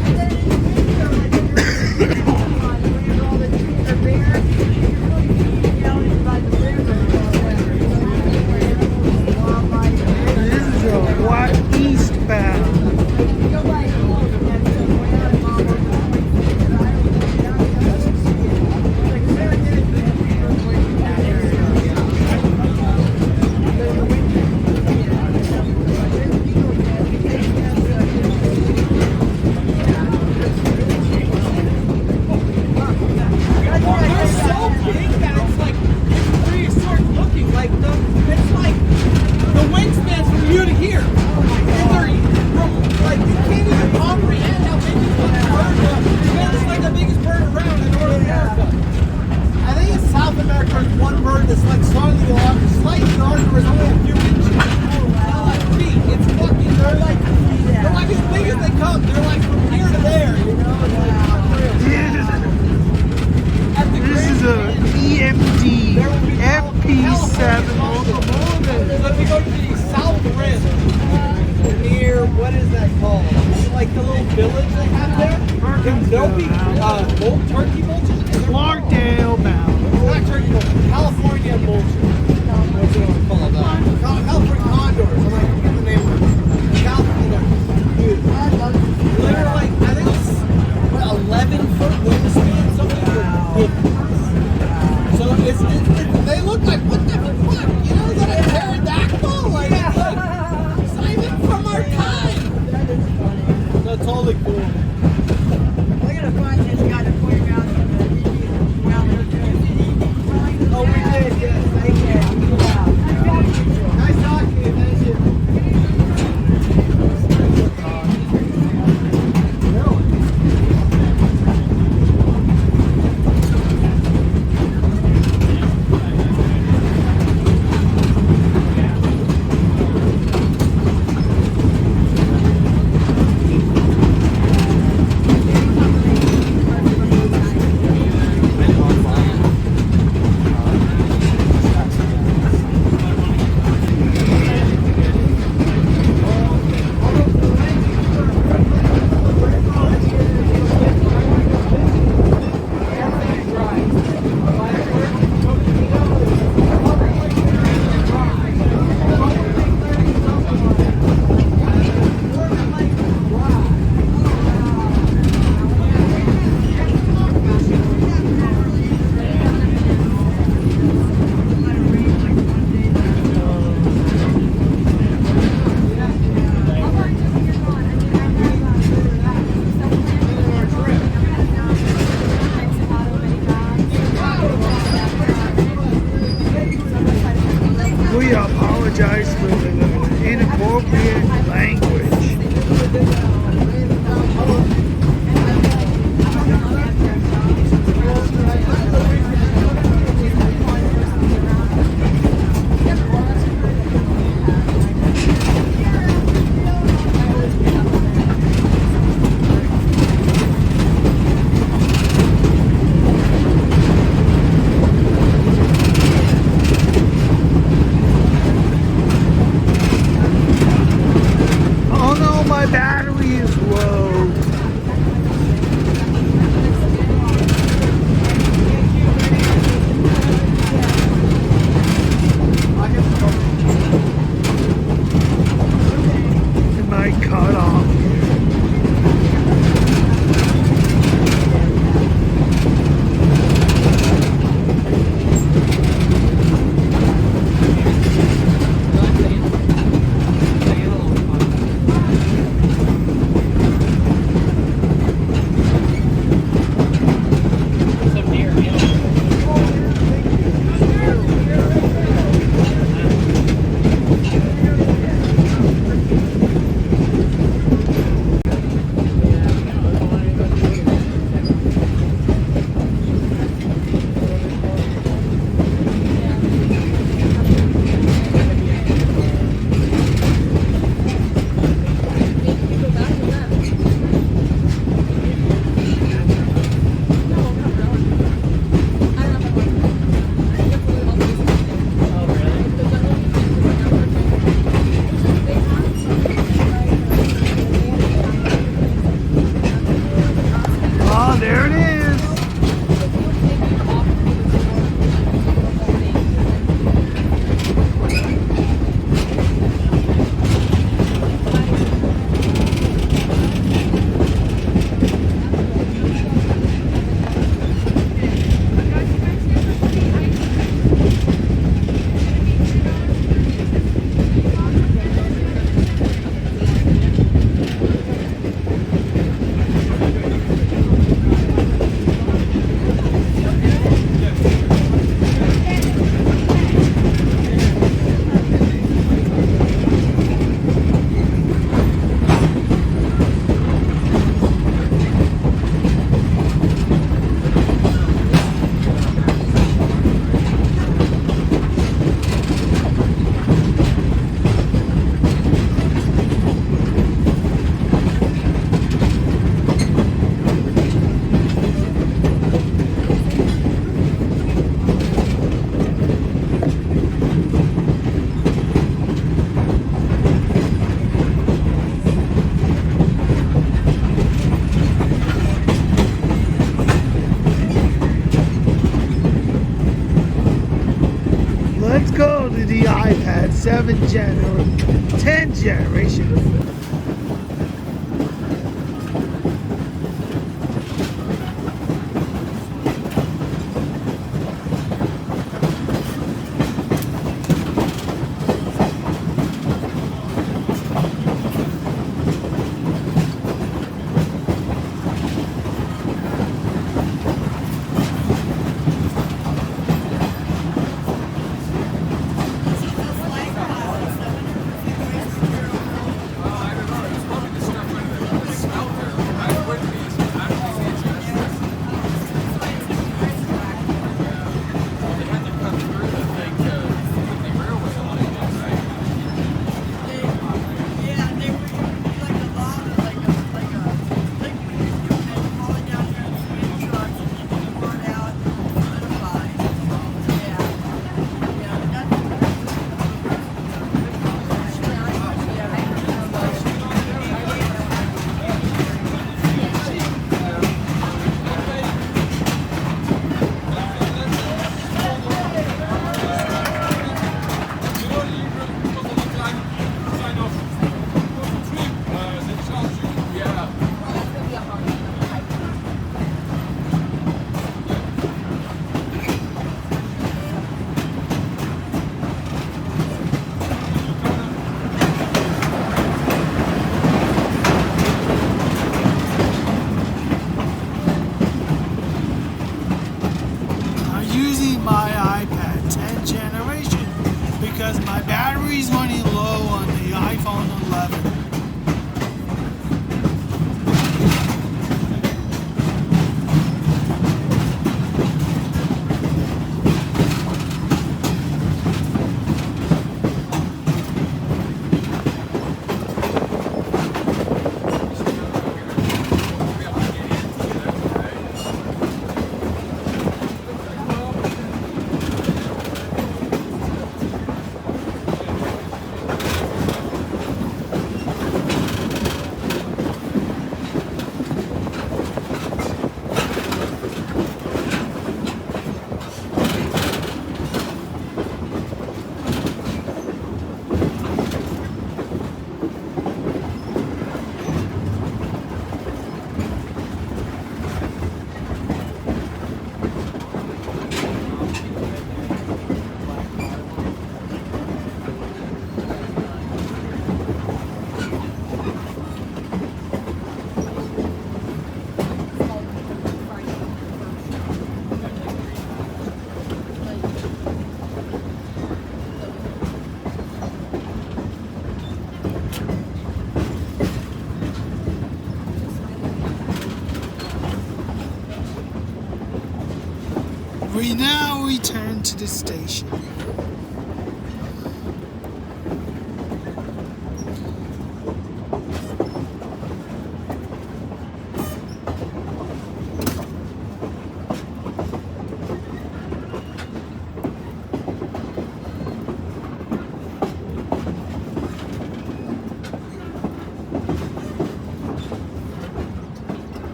S1: This is a what eastbound.
S5: They're so big that it's like prehistoric looking. Like it's like the wingspan's from here to here. And like you can't even comprehend how big this fucking bird is. It's like the biggest bird around in North America. I think in South America there's one bird that's like slightly larger, is only a few inches. Like feet. It's fucking. They're like as big as they come. They're like from here to there. You know. It's like unreal.
S1: This is a EMD FP7 locomotive.
S5: So if you go to the South Rim, near, what is that called? It's like the little village they have there. There'll be turkey vultures.
S1: Clarkdale bound.
S5: Not turkey vultures, California vultures. What's it called? California condors. I'm like, I forget the name of it. California. Dude, literally, like, I think it's what, 11-foot wingspan, something ridiculous. So they look like, what the fuck? You know, is that a pterodactyl? Like, it's not even from our time.
S3: That is funny.
S5: That's totally cool.
S3: We're gonna find this guy to point out some of the
S5: Oh, we did, yes. Thank you. Nice talking to you. Thank you.
S1: We apologize for the inappropriate language. Oh no, my battery is low. go to the iPad 10 generation. My iPad 10 generation because my battery's running low on the iPhone 11. We now return to the station.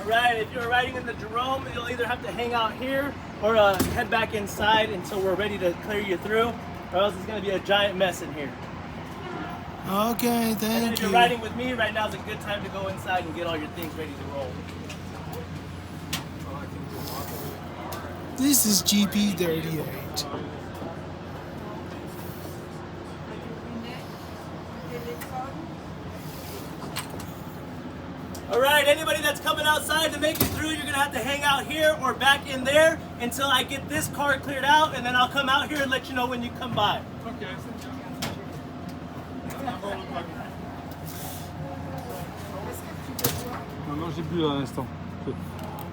S5: Right, if you're riding in the Jerome, you'll either have to hang out here or head back inside until we're ready to clear you through, or else it's going to be a giant mess in here.
S1: Okay,
S5: And
S1: thank
S5: if
S1: you.
S5: you're riding with me, right now is a good time to go inside and get all your things ready to roll.
S1: This is GP38.
S5: All right, anybody that's coming outside to make it through, you're gonna have to hang out here or back in there until I get this car cleared out, and then I'll come out here and let you know when you come by.
S1: Ok.
S9: Non, non, j'ai bu à l'instant.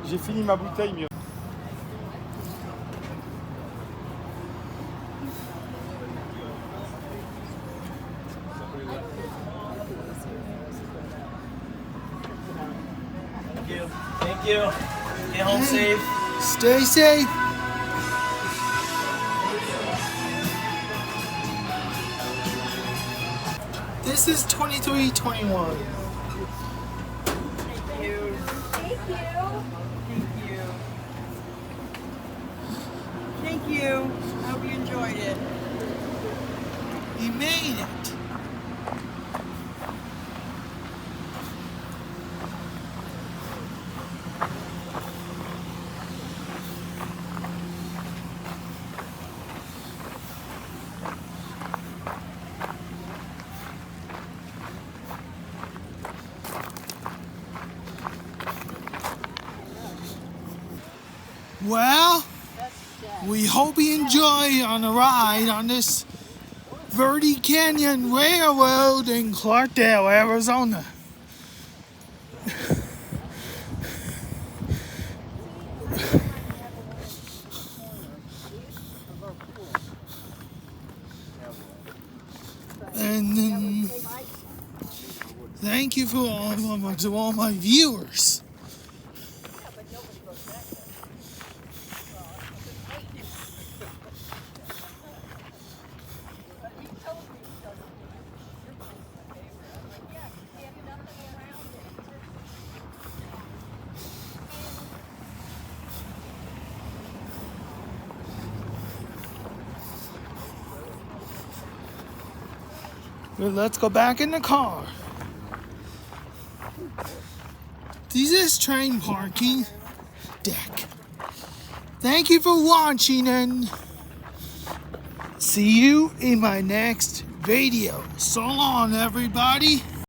S9: J'ai fini ma bouteille, mais...
S5: Thank you. Get home safe.
S1: Stay safe. This is 2321.
S3: Thank you. Thank you. I hope you enjoyed it.
S1: He made it. Well, we hope you enjoy on the ride on this Verde Canyon Railroad in Clarkdale, Arizona. And thank you for all my viewers. Well, let's go back in the car. This is train parking deck. Thank you for watching and see you in my next video. So long, everybody.